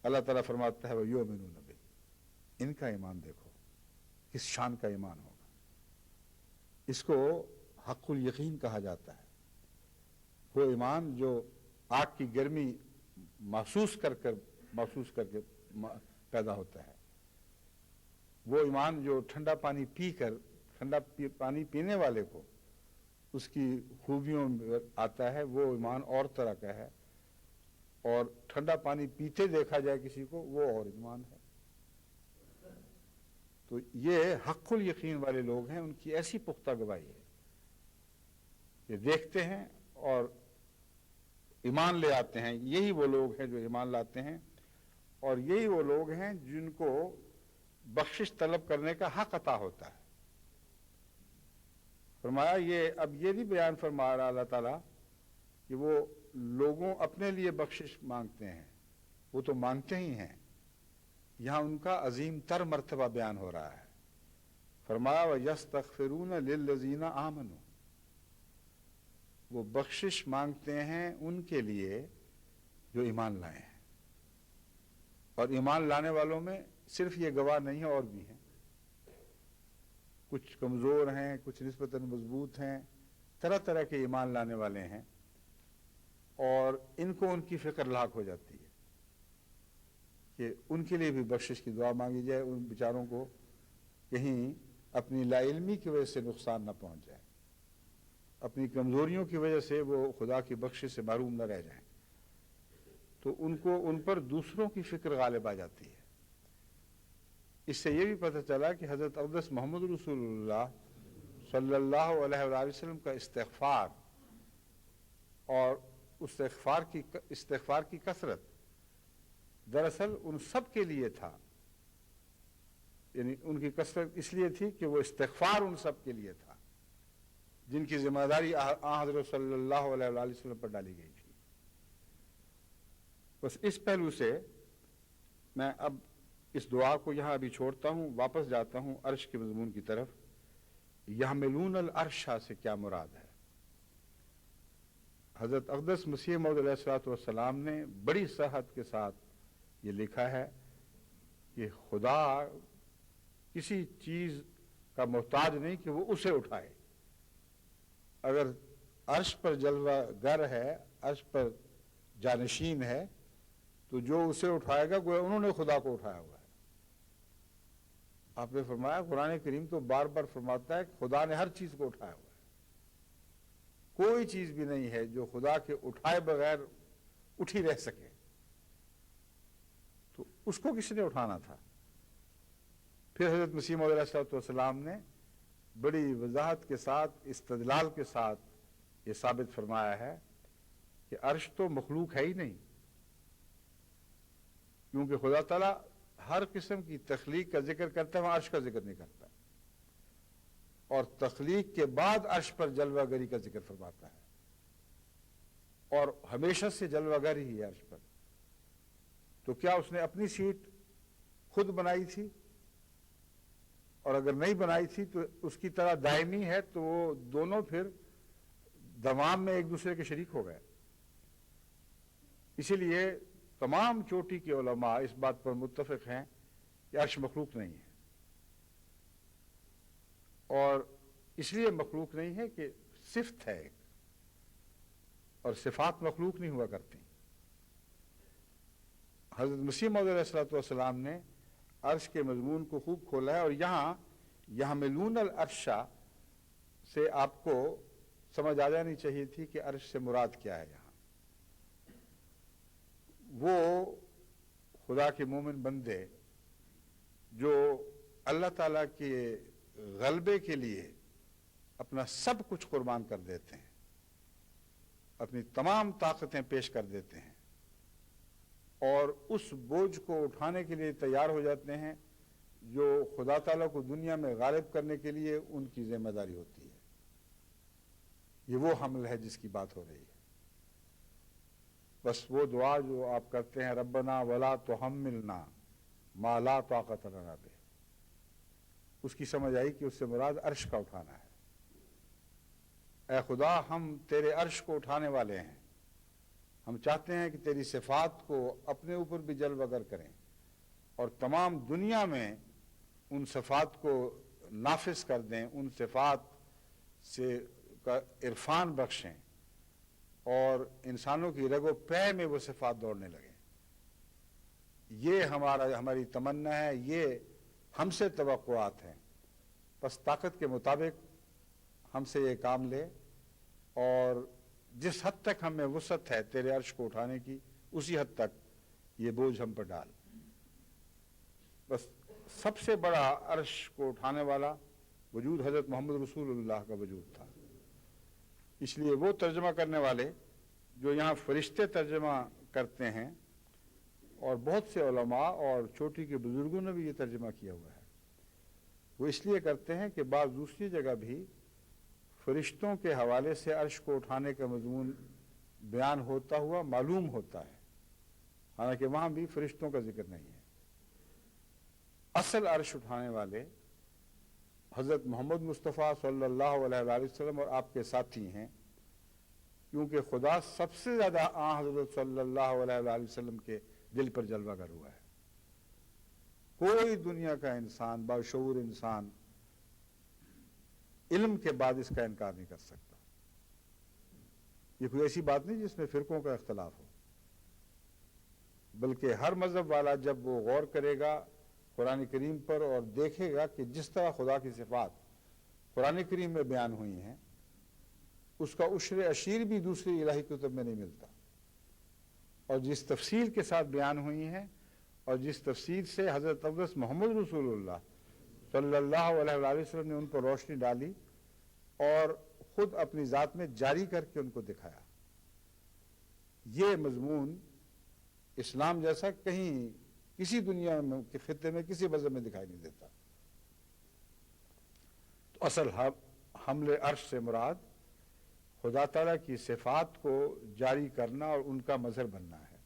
اللہ تعالیٰ فرماتا ہے وَيُؤْمِنُونَ بِهِ، ان کا ایمان دیکھو کس شان کا ایمان ہوگا. اس کو حق الیقین کہا جاتا ہے. وہ ایمان جو آگ کی گرمی محسوس کر کے پیدا ہوتا ہے، وہ ایمان جو ٹھنڈا پانی پی کر، ٹھنڈا پانی پینے والے کو اس کی خوبیوں میں آتا ہے، وہ ایمان اور طرح کا ہے. اور ٹھنڈا پانی پیتے دیکھا جائے کسی کو، وہ اور ایمان ہے. تو یہ حق الیقین والے لوگ ہیں، ان کی ایسی پختہ گواہی ہے کہ دیکھتے ہیں اور ایمان لے آتے ہیں. یہی وہ لوگ ہیں جو ایمان لاتے ہیں، اور یہی وہ لوگ ہیں جن کو بخشش طلب کرنے کا حق عطا ہوتا ہے. فرمایا یہ اب یہ نہیں بیان فرما رہا اللہ تعالیٰ کہ وہ لوگوں اپنے لیے بخشش مانگتے ہیں، وہ تو مانگتے ہی ہیں. یہاں ان کا عظیم تر مرتبہ بیان ہو رہا ہے. فرمایا وَيَسْتَغْفِرُونَ لِلَّذِينَ آمَنُوا، وہ بخشش مانگتے ہیں ان کے لیے جو ایمان لائے ہیں. اور ایمان لانے والوں میں صرف یہ گواہ نہیں ہیں، اور بھی ہیں. کچھ کمزور ہیں، کچھ نسبتاً مضبوط ہیں، طرح طرح کے ایمان لانے والے ہیں، اور ان کو ان کی فکر لاحق ہو جاتی ہے کہ ان کے لیے بھی بخشش کی دعا مانگی جائے، ان بیچاروں کو کہیں اپنی لا علمی کی وجہ سے نقصان نہ پہنچ جائے، اپنی کمزوریوں کی وجہ سے وہ خدا کی بخشش سے محروم نہ رہ جائیں. تو ان پر دوسروں کی فکر غالب آ جاتی ہے. اس سے یہ بھی پتہ چلا کہ حضرت اقدس محمد رسول اللہ صلی اللہ علیہ وآلہ وسلم کا استغفار اور استغفار کی کثرت دراصل ان سب کے لیے تھا. یعنی ان کی کثرت اس لیے تھی کہ وہ استغفار ان سب کے لیے تھا جن کی ذمہ داری حضرت صلی اللہ علیہ وآلہ وسلم پر ڈالی گئی تھی. بس اس پہلو سے میں اب اس دعا کو یہاں ابھی چھوڑتا ہوں، واپس جاتا ہوں عرش کے مضمون کی طرف. یحملون العرش سے کیا مراد ہے؟ حضرت اقدس مسیح موعود علیہ الصلوۃ والسلام نے بڑی صراحت کے ساتھ یہ لکھا ہے کہ خدا کسی چیز کا محتاج نہیں کہ وہ اسے اٹھائے. اگر عرش پر جلوہ گر ہے، عرش پر جانشین ہے، تو جو اسے اٹھائے گا گویا انہوں نے خدا کو اٹھایا ہوا ہے. آپ نے فرمایا قرآن کریم تو بار بار فرماتا ہے کہ خدا نے ہر چیز کو اٹھایا ہوا ہے. کوئی چیز بھی نہیں ہے جو خدا کے اٹھائے بغیر اٹھی رہ سکے. تو اس کو کس نے اٹھانا تھا؟ پھر حضرت مسیح موعود علیہ الصلوۃ والسلام نے بڑی وضاحت کے ساتھ، استدلال کے ساتھ یہ ثابت فرمایا ہے کہ عرش تو مخلوق ہے ہی نہیں، کیونکہ خدا تعالیٰ ہر قسم کی تخلیق کا ذکر کرتا ہے، وہاں عرش کا ذکر نہیں کرتا، اور تخلیق کے بعد عرش پر جلوہ گری کا ذکر فرماتا ہے، اور ہمیشہ سے جلوہ گر ہی ہے عرش پر. تو کیا اس نے اپنی سیٹ خود بنائی تھی؟ اور اگر نہیں بنائی تھی تو اس کی طرح دائمی ہے، تو وہ دونوں پھر دوام میں ایک دوسرے کے شریک ہو گئے. اسی لیے تمام چوٹی کے علماء اس بات پر متفق ہیں کہ عرش مخلوق نہیں ہے. اور اس لیے مخلوق نہیں ہے کہ صفت ہے ایک، اور صفات مخلوق نہیں ہوا کرتی. حضرت مسیح موعود علیہ الصلوۃ والسلام نے عرش کے مضمون کو خوب کھولا ہے، اور یہاں یحملون العرش سے آپ کو سمجھ آ جانی چاہیے تھی کہ عرش سے مراد کیا ہے. یہاں وہ خدا کے مومن بندے جو اللہ تعالیٰ کے غلبے کے لیے اپنا سب کچھ قربان کر دیتے ہیں، اپنی تمام طاقتیں پیش کر دیتے ہیں، اور اس بوجھ کو اٹھانے کے لیے تیار ہو جاتے ہیں جو خدا تعالیٰ کو دنیا میں غالب کرنے کے لیے ان کی ذمہ داری ہوتی ہے. یہ وہ حمل ہے جس کی بات ہو رہی ہے. بس وہ دعا جو آپ کرتے ہیں، ربنا ولا تحملنا ما لا طاقت لنا بہ، اس کی سمجھ آئی کہ اس سے مراد عرش کا اٹھانا ہے. اے خدا، ہم تیرے عرش کو اٹھانے والے ہیں. ہم چاہتے ہیں کہ تیری صفات کو اپنے اوپر بھی جلوہ گر کریں، اور تمام دنیا میں ان صفات کو نافذ کر دیں، ان صفات سے کا عرفان بخشیں، اور انسانوں کی رگ و پے میں وہ صفات دوڑنے لگیں. یہ ہماری تمنا ہے، یہ ہم سے توقعات ہیں. بس طاقت کے مطابق ہم سے یہ کام لے، اور جس حد تک ہمیں وسعت ہے تیرے عرش کو اٹھانے کی، اسی حد تک یہ بوجھ ہم پر ڈال. بس سب سے بڑا عرش کو اٹھانے والا وجود حضرت محمد رسول اللہ کا وجود تھا. اس لیے وہ ترجمہ کرنے والے جو یہاں فرشتے ترجمہ کرتے ہیں، اور بہت سے علماء اور چوٹی کے بزرگوں نے بھی یہ ترجمہ کیا ہوا ہے، وہ اس لیے کرتے ہیں کہ بعض دوسری جگہ بھی فرشتوں کے حوالے سے عرش کو اٹھانے کا مضمون بیان ہوتا ہوا معلوم ہوتا ہے، حالانکہ وہاں بھی فرشتوں کا ذکر نہیں ہے. اصل عرش اٹھانے والے حضرت محمد مصطفیٰ صلی اللہ علیہ وآلہ وسلم اور آپ کے ساتھی ہیں، کیونکہ خدا سب سے زیادہ حضرت صلی اللہ علیہ وآلہ وسلم کے دل پر جلوہ گر ہوا ہے. کوئی دنیا کا انسان، باشعور انسان، علم کے بعد اس کا انکار نہیں کر سکتا. یہ کوئی ایسی بات نہیں جس میں فرقوں کا اختلاف ہو، بلکہ ہر مذہب والا جب وہ غور کرے گا قرآن کریم پر اور دیکھے گا کہ جس طرح خدا کی صفات قرآن کریم میں بیان ہوئی ہیں، اس کا عشر اشیر بھی دوسری الہی کتب میں نہیں ملتا، اور جس تفصیل کے ساتھ بیان ہوئی ہیں، اور جس تفصیل سے حضرت اقدس محمد رسول اللہ صلی اللہ علیہ وآلہ وسلم نے ان پر روشنی ڈالی، اور خود اپنی ذات میں جاری کر کے ان کو دکھایا۔ یہ مضمون اسلام جیسا کہیں کسی دنیا میں کے خطے میں کسی مذہب میں دکھائی نہیں دیتا۔ تو اصل حمل عرش سے مراد خدا تعالیٰ کی صفات کو جاری کرنا اور ان کا مظہر بننا ہے،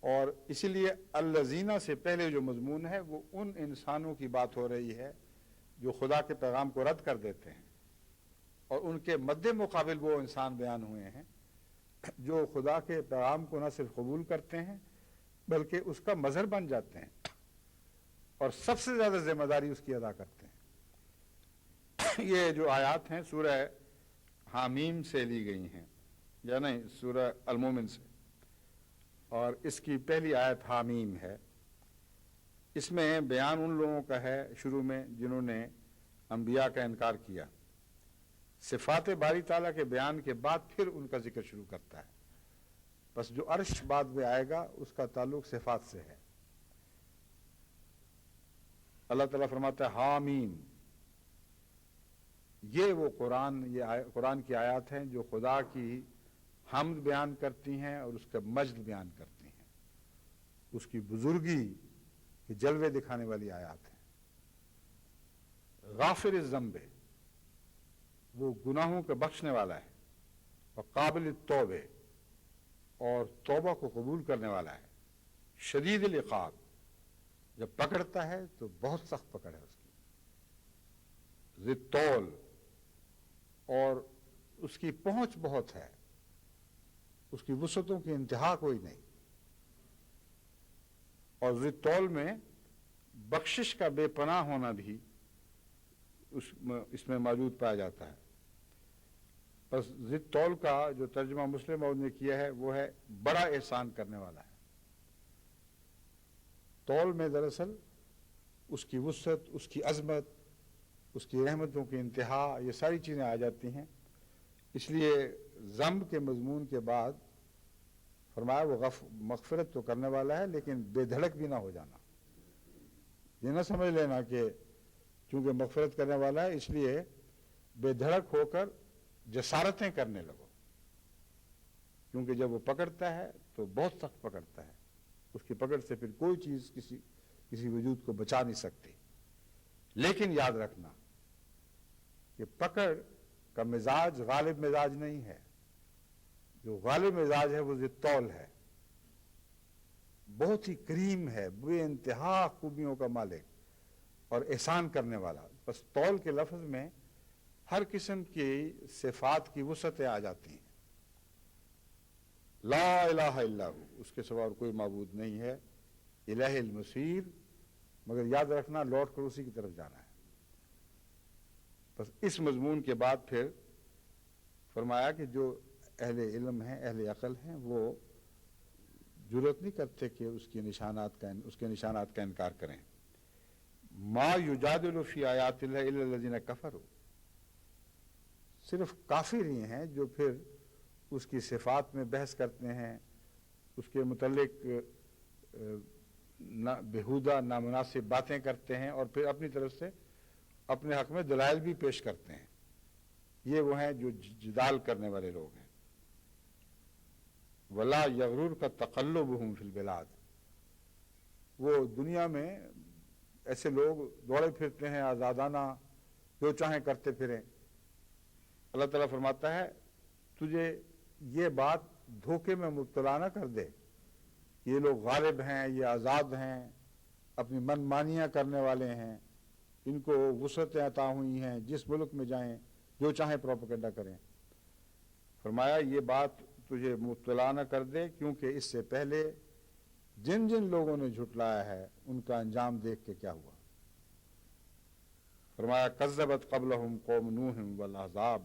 اور اسی لیے الذین سے پہلے جو مضمون ہے وہ ان انسانوں کی بات ہو رہی ہے جو خدا کے پیغام کو رد کر دیتے ہیں، اور ان کے مد مقابل وہ انسان بیان ہوئے ہیں جو خدا کے پیغام کو نہ صرف قبول کرتے ہیں بلکہ اس کا مظہر بن جاتے ہیں اور سب سے زیادہ ذمہ داری اس کی ادا کرتے ہیں۔ یہ جو آیات ہیں سورہ حامیم سے لی گئی ہیں، یا نہیں، سورہ المومن سے، اور اس کی پہلی آیت حامیم ہے۔ اس میں بیان ان لوگوں کا ہے شروع میں جنہوں نے انبیاء کا انکار کیا۔ صفات باری تعالیٰ کے بیان کے بعد پھر ان کا ذکر شروع کرتا ہے، بس جو عرش بعد میں آئے گا اس کا تعلق صفات سے ہے۔ اللہ تعالیٰ فرماتا ہے حامیم، یہ وہ قرآن کی آیات ہیں جو خدا کی حمد بیان کرتی ہیں اور اس کا مجد بیان کرتی ہیں، اس کی بزرگی کے جلوے دکھانے والی آیات ہیں۔ غافر الذنب، وہ گناہوں کے بخشنے والا ہے، اور قابل التوبہ، اور توبہ کو قبول کرنے والا ہے، شدید العقاب، جب پکڑتا ہے تو بہت سخت پکڑ ہے اس کی، ذی الطول، اور اس کی پہنچ بہت ہے، اس کی وسعتوں کی انتہا کوئی نہیں، اور ذی الطول میں بخشش کا بے پناہ ہونا بھی اس میں موجود پایا جاتا ہے۔ بس ذی الطول کا جو ترجمہ مسلم موعود نے کیا ہے وہ ہے بڑا احسان کرنے والا ہے۔ طول میں دراصل اس کی وسعت، اس کی عظمت، اس کی رحمتوں کی انتہا، یہ ساری چیزیں آ جاتی ہیں۔ اس لیے ذنب کے مضمون کے بعد فرمایا وہ مغفرت تو کرنے والا ہے لیکن بے دھڑک بھی نہ ہو جانا، یہ نہ سمجھ لینا کہ چونکہ مغفرت کرنے والا ہے اس لیے بے دھڑک ہو کر جسارتیں کرنے لگو، کیونکہ جب وہ پکڑتا ہے تو بہت سخت پکڑتا ہے، اس کی پکڑ سے پھر کوئی چیز کسی وجود کو بچا نہیں سکتی۔ لیکن یاد رکھنا کہ پکڑ کا مزاج غالب مزاج نہیں ہے، جو غالب مزاج ہے وہ ذی الطول ہے، بہت ہی کریم ہے، بے انتہا خوبیوں کا مالک اور احسان کرنے والا۔ بس طول کے لفظ میں ہر قسم کی صفات کی وسعتیں آ جاتی ہیں۔ لا الہ الا ہو، اس کے سوا اور کوئی معبود نہیں ہے، الہ المصیر، مگر یاد رکھنا لوٹ کر اسی کی طرف جانا ہے۔ بس اس مضمون کے بعد پھر فرمایا کہ جو اہل علم ہیں، اہل عقل ہیں، وہ جرأت نہیں کرتے کہ اس کے نشانات کا انکار کریں۔ ما یجادل فی آیات اللہ الا الذین کفروا، صرف کافر ہی ہیں جو پھر اس کی صفات میں بحث کرتے ہیں، اس کے متعلق بےہودہ نامناسب باتیں کرتے ہیں اور پھر اپنی طرف سے اپنے حق میں دلائل بھی پیش کرتے ہیں۔ یہ وہ ہیں جو جدال کرنے والے لوگ ہیں۔ ولا یغررک تقلبہم فی البلاد، وہ دنیا میں ایسے لوگ دوڑے پھرتے ہیں آزادانہ، جو چاہیں کرتے پھریں۔ اللہ تعالیٰ فرماتا ہے تجھے یہ بات دھوکے میں مبتلا نہ کر دے، یہ لوگ غالب ہیں، یہ آزاد ہیں، اپنی من مانیاں کرنے والے ہیں، ان کو وسعتیں عطا ہوئی ہیں، جس ملک میں جائیں جو چاہیں پروپیگنڈا کریں۔ فرمایا یہ بات تجھے مبتلا نہ کر دے، کیونکہ اس سے پہلے جن جن لوگوں نے جھٹلایا ہے ان کا انجام دیکھ کے کیا ہوا۔ فرمایا کذبت قبلہم قوم نوح والاحزاب،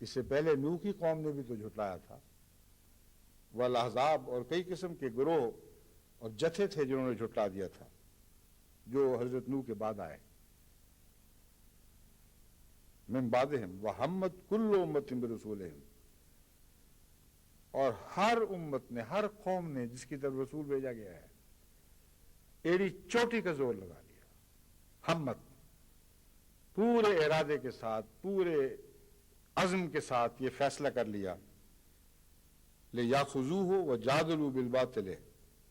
اس سے پہلے نوح کی قوم نے بھی تو جھٹلایا تھا، والاحزاب، اور کئی قسم کے گروہ اور جتھے تھے جنہوں نے جھٹلا دیا تھا جو حضرت نوح کے بعد آئے۔ من بعدہم وہمت کل امت برسولہم، اور ہر امت نے، ہر قوم نے جس کی طرف رسول بھیجا گیا ہے ایڑی چوٹی کا زور لگا لیا، ہمت، پورے ارادے کے ساتھ، پورے عزم کے ساتھ یہ فیصلہ کر لیا، لِيَأْخُذُوهُ وَجَادِلُوا بِالْبَاطِلِ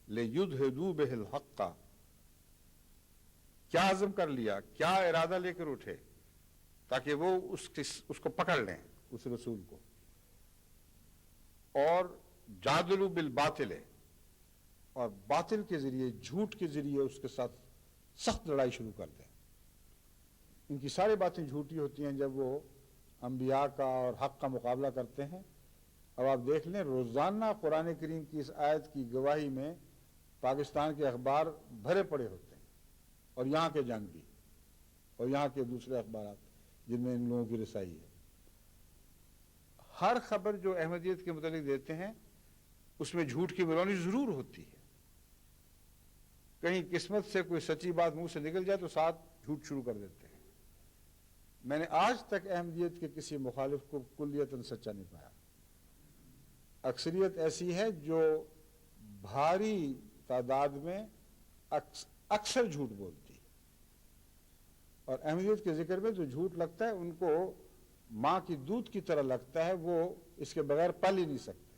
لِيُدْحِضُوا بِهِ الْحَقَّ، کیا عزم کر لیا، کیا ارادہ لے کر اٹھے تاکہ وہ اس کو پکڑ لیں، اس رسول کو، اور جادلوا بالباطل، اور باطل کے ذریعے، جھوٹ کے ذریعے اس کے ساتھ سخت لڑائی شروع کر دیں۔ ان کی ساری باتیں جھوٹی ہوتی ہیں جب وہ انبیاء کا اور حق کا مقابلہ کرتے ہیں۔ اب آپ دیکھ لیں، روزانہ قرآن کریم کی اس آیت کی گواہی میں پاکستان کے اخبار بھرے پڑے ہوتے ہیں، اور یہاں کے جنگ بھی، اور یہاں کے دوسرے اخبارات جن میں ان لوگوں کی رسائی ہے۔ ہر خبر جو احمدیت کے متعلق دیتے ہیں اس میں جھوٹ کی ملونی ضرور ہوتی ہے۔ کہیں قسمت سے کوئی سچی بات منہ سے نکل جائے تو ساتھ جھوٹ شروع کر دیتے ہیں۔ میں نے آج تک احمدیت کے کسی مخالف کو کلیتاً سچا نہیں پایا۔ اکثریت ایسی ہے جو بھاری تعداد میں اکثر جھوٹ بولتی ہے، اور احمدیت کے ذکر میں جو جھوٹ لگتا ہے ان کو ماں کی دودھ کی طرح لگتا ہے، وہ اس کے بغیر پل ہی نہیں سکتے۔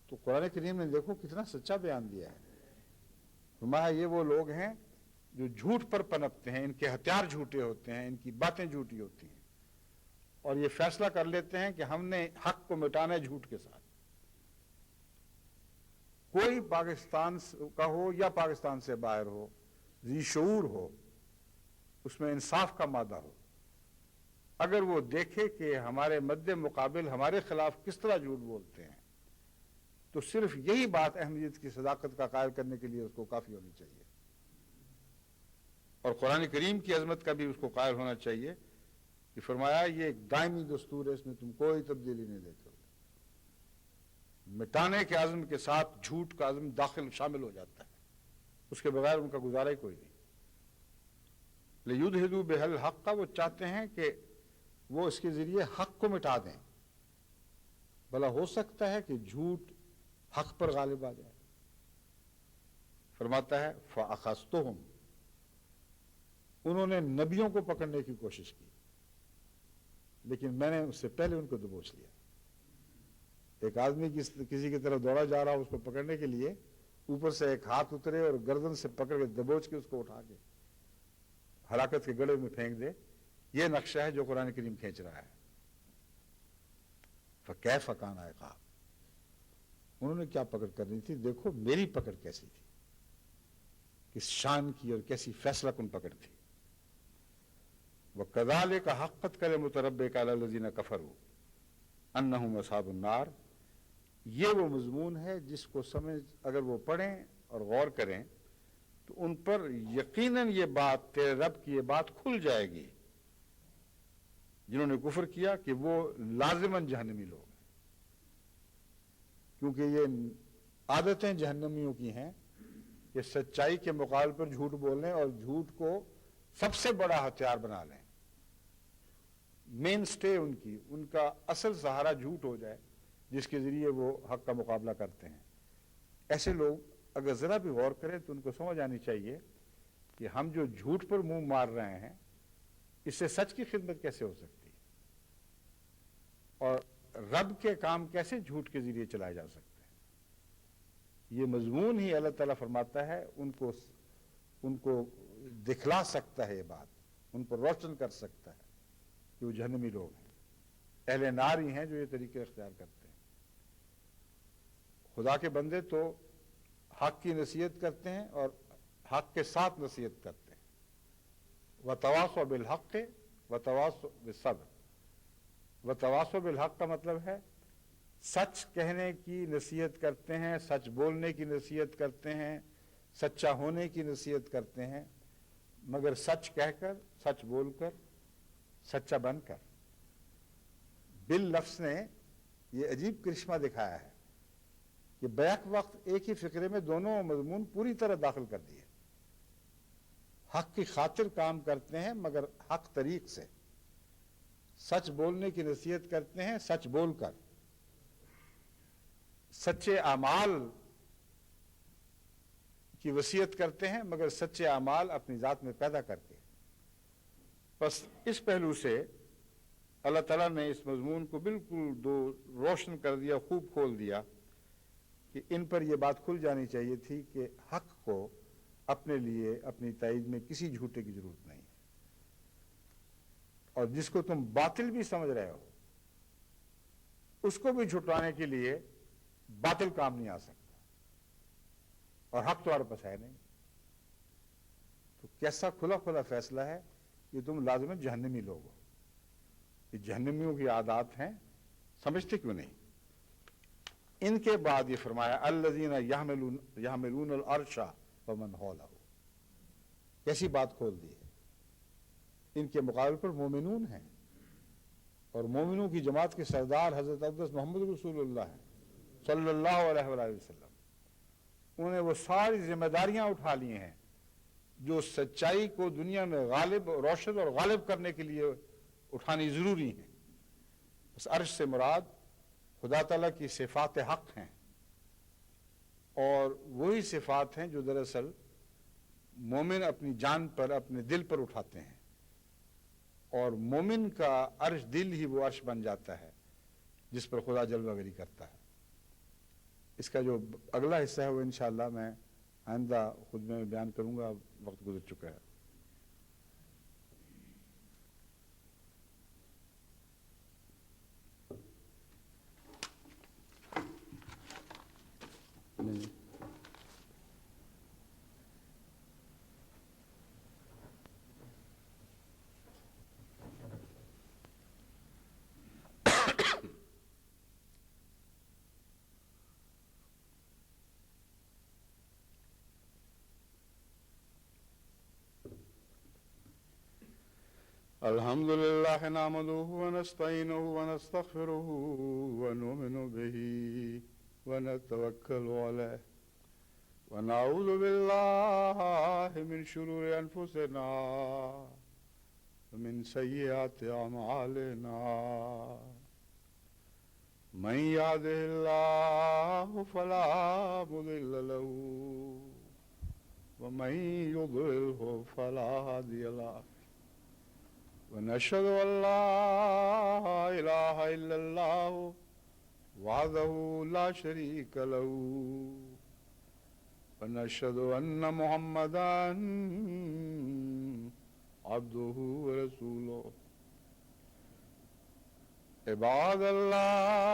تو قرآن کریم نے دیکھو کتنا سچا بیان دیا ہے۔ فرمایا یہ وہ لوگ ہیں جو جھوٹ پر پنپتے ہیں، ان کے ہتھیار جھوٹے ہوتے ہیں، ان کی باتیں جھوٹی ہوتی ہیں، اور یہ فیصلہ کر لیتے ہیں کہ ہم نے حق کو مٹانا ہے جھوٹ کے ساتھ۔ کوئی پاکستان کا ہو یا پاکستان سے باہر ہو، ذی شعور ہو، اس میں انصاف کا مادہ ہو، اگر وہ دیکھے کہ ہمارے مد مقابل ہمارے خلاف کس طرح جھوٹ بولتے ہیں، تو صرف یہی بات احمدیت کی صداقت کا قائل کرنے کے لیے اس کو کافی ہونی چاہیے، اور قرآن کریم کی عظمت کا بھی اس کو قائل ہونا چاہیے کہ فرمایا یہ ایک دائمی دستور ہے، اس میں تم کوئی تبدیلی نہیں دیتے ہو۔ مٹانے کے عزم کے ساتھ جھوٹ کا عزم داخل شامل ہو جاتا ہے، اس کے بغیر ان کا گزارا ہی کوئی نہیں۔ لِيُدْحِضُوا بِهِ الْحَقَّ، وہ چاہتے ہیں کہ وہ اس کے ذریعے حق کو مٹا دیں۔ بھلا ہو سکتا ہے کہ جھوٹ حق پر غالب آ جائے؟ فرماتا ہے فَأَخَذْتُهُمْ، انہوں نے نبیوں کو پکڑنے کی کوشش کی، لیکن میں نے اس سے پہلے ان کو دبوچ لیا۔ ایک آدمی کسی کی طرف دوڑا جا رہا ہو، اس کو پکڑنے کے لیے اوپر سے ایک ہاتھ اترے اور گردن سے پکڑ کے دبوچ کے اس کو اٹھا کے ہلاکت کے گڑھے میں پھینک دے، یہ نقشہ ہے جو قرآن کریم کھینچ رہا ہے۔ فَكَيْفَ كَانَ عِقَابِ، انہوں نے کیا پکڑ کرنی تھی، دیکھو میری پکڑ کیسی تھی، کس شان کی اور کیسی فیصلہ کن پکڑ تھی۔ وَكَذَلِكَ حَقَّتْ كَلِمَةُ رَبِّكَ عَلَى الَّذِينَ كَفَرُوا أَنَّهُمْ أَصْحَابُ النَّارِ، یہ وہ مضمون ہے جس کو سمجھ اگر وہ پڑھیں اور غور کریں تو ان پر یقیناً یہ بات، تیرے رب کی یہ بات کھل جائے گی، جنہوں نے کفر کیا، کہ وہ لازماً جہنمی لوگ ہیں، کیونکہ یہ عادتیں جہنمیوں کی ہیں کہ سچائی کے مقابل پر جھوٹ بولیں اور جھوٹ کو سب سے بڑا ہتھیار بنا لیں، مین سٹے ان کا اصل سہارا جھوٹ ہو جائے جس کے ذریعے وہ حق کا مقابلہ کرتے ہیں۔ ایسے لوگ اگر ذرا بھی غور کریں تو ان کو سمجھ آنی چاہیے کہ ہم جو جھوٹ پر منہ مار رہے ہیں اس سے سچ کی خدمت کیسے ہو سکتی ہے، اور رب کے کام کیسے جھوٹ کے ذریعے چلائے جا سکتے ہیں۔ یہ مضمون ہی اللہ تعالیٰ فرماتا ہے ان کو دکھلا سکتا ہے، یہ بات ان پر روشن کر سکتا ہے کہ وہ جہنمی لوگ ہیں، اہل نار ہی ہیں جو یہ طریقے اختیار کرتے ہیں۔ خدا کے بندے تو حق کی نصیحت کرتے ہیں اور حق کے ساتھ نصیحت کرتے ہیں۔ وَتَوَاصَوْا بِالْحَقِّ وَتَوَاصَوْا بِالصَّبْرِ، وَتَوَاصَوْا بِالْحَقِّ کا مطلب ہے سچ کہنے کی نصیحت کرتے ہیں، سچ بولنے کی نصیحت کرتے ہیں، سچا ہونے کی نصیحت کرتے ہیں، مگر سچ کہہ کر، سچ بول کر، سچا بن کر۔ بل لفظ نے یہ عجیب کرشمہ دکھایا ہے کہ بیک وقت ایک ہی فقرے میں دونوں مضمون پوری طرح داخل کر دیے۔ حق کی خاطر کام کرتے ہیں مگر حق طریق سے، سچ بولنے کی نصیحت کرتے ہیں سچ بول کر، سچے اعمال کی وصیت کرتے ہیں مگر سچے اعمال اپنی ذات میں پیدا کر کے۔ بس اس پہلو سے اللہ تعالیٰ نے اس مضمون کو بالکل روشن کر دیا، خوب کھول دیا کہ ان پر یہ بات کھل جانی چاہیے تھی کہ حق کو اپنے لیے اپنی تائید میں کسی جھوٹے کی ضرورت نہیں، اور جس کو تم باطل بھی سمجھ رہے ہو اس کو بھی جھٹلانے کے لیے باطل کام نہیں آ سکتا، اور حق تمہارے پاس ہے نہیں۔ تو کیسا کھلا کھلا فیصلہ ہے کہ تم لازماً جہنمی لوگ ہو۔ یہ جہنمیوں کی عادات ہیں، سمجھتے کیوں نہیں؟ ان کے بعد یہ فرمایا الذین یحملون العرش ومن حولہ، کیسی بات کھول دی ہے۔ ان کے مقابل پر مومنون ہیں، اور مومنوں کی جماعت کے سردار حضرت اقدس محمد رسول اللہ ہیں صلی اللہ علیہ وآلہ وسلم۔ انہوں نے وہ ساری ذمہ داریاں اٹھا لی ہیں جو سچائی کو دنیا میں غالب، روشن اور غالب کرنے کے لیے اٹھانی ضروری ہیں۔ بس عرش سے مراد خدا تعالیٰ کی صفات حق ہیں، اور وہی صفات ہیں جو دراصل مومن اپنی جان پر، اپنے دل پر اٹھاتے ہیں، اور مومن کا عرش دل ہی وہ عرش بن جاتا ہے جس پر خدا جلوہ گری کرتا ہے۔ اس کا جو اگلا حصہ ہے وہ انشاءاللہ میں آئندہ خطبے میں بیان کروں گا، وقت گزر چکا ہے۔ الحمد لله نحمده ونستعينه ونستغفره ونؤمن به ونتوكل عليه ونعوذ بالله من شرور أنفسنا ومن سيئات أعمالنا من يهده الله فلا مضل له ومن يضلله فلا هادي له ونشهد أن لا إله إلا الله وحده لا شريك له ونشهد أن محمدا عبده ورسوله عباد الله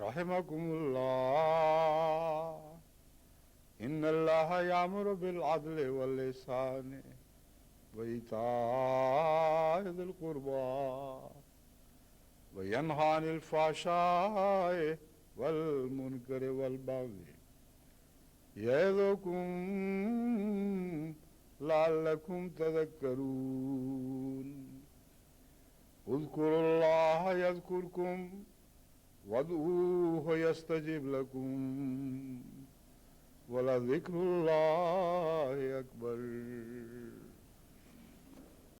رحمكم الله إن الله يأمر بالعدل والإحسان وإيتاء ذي القربى وينهى عن الفحشاء والمنكر والبغي يعظكم لعلكم تذكرون اذكروا الله يذكركم وادعوه يستجب لكم ولذكر الله أكبر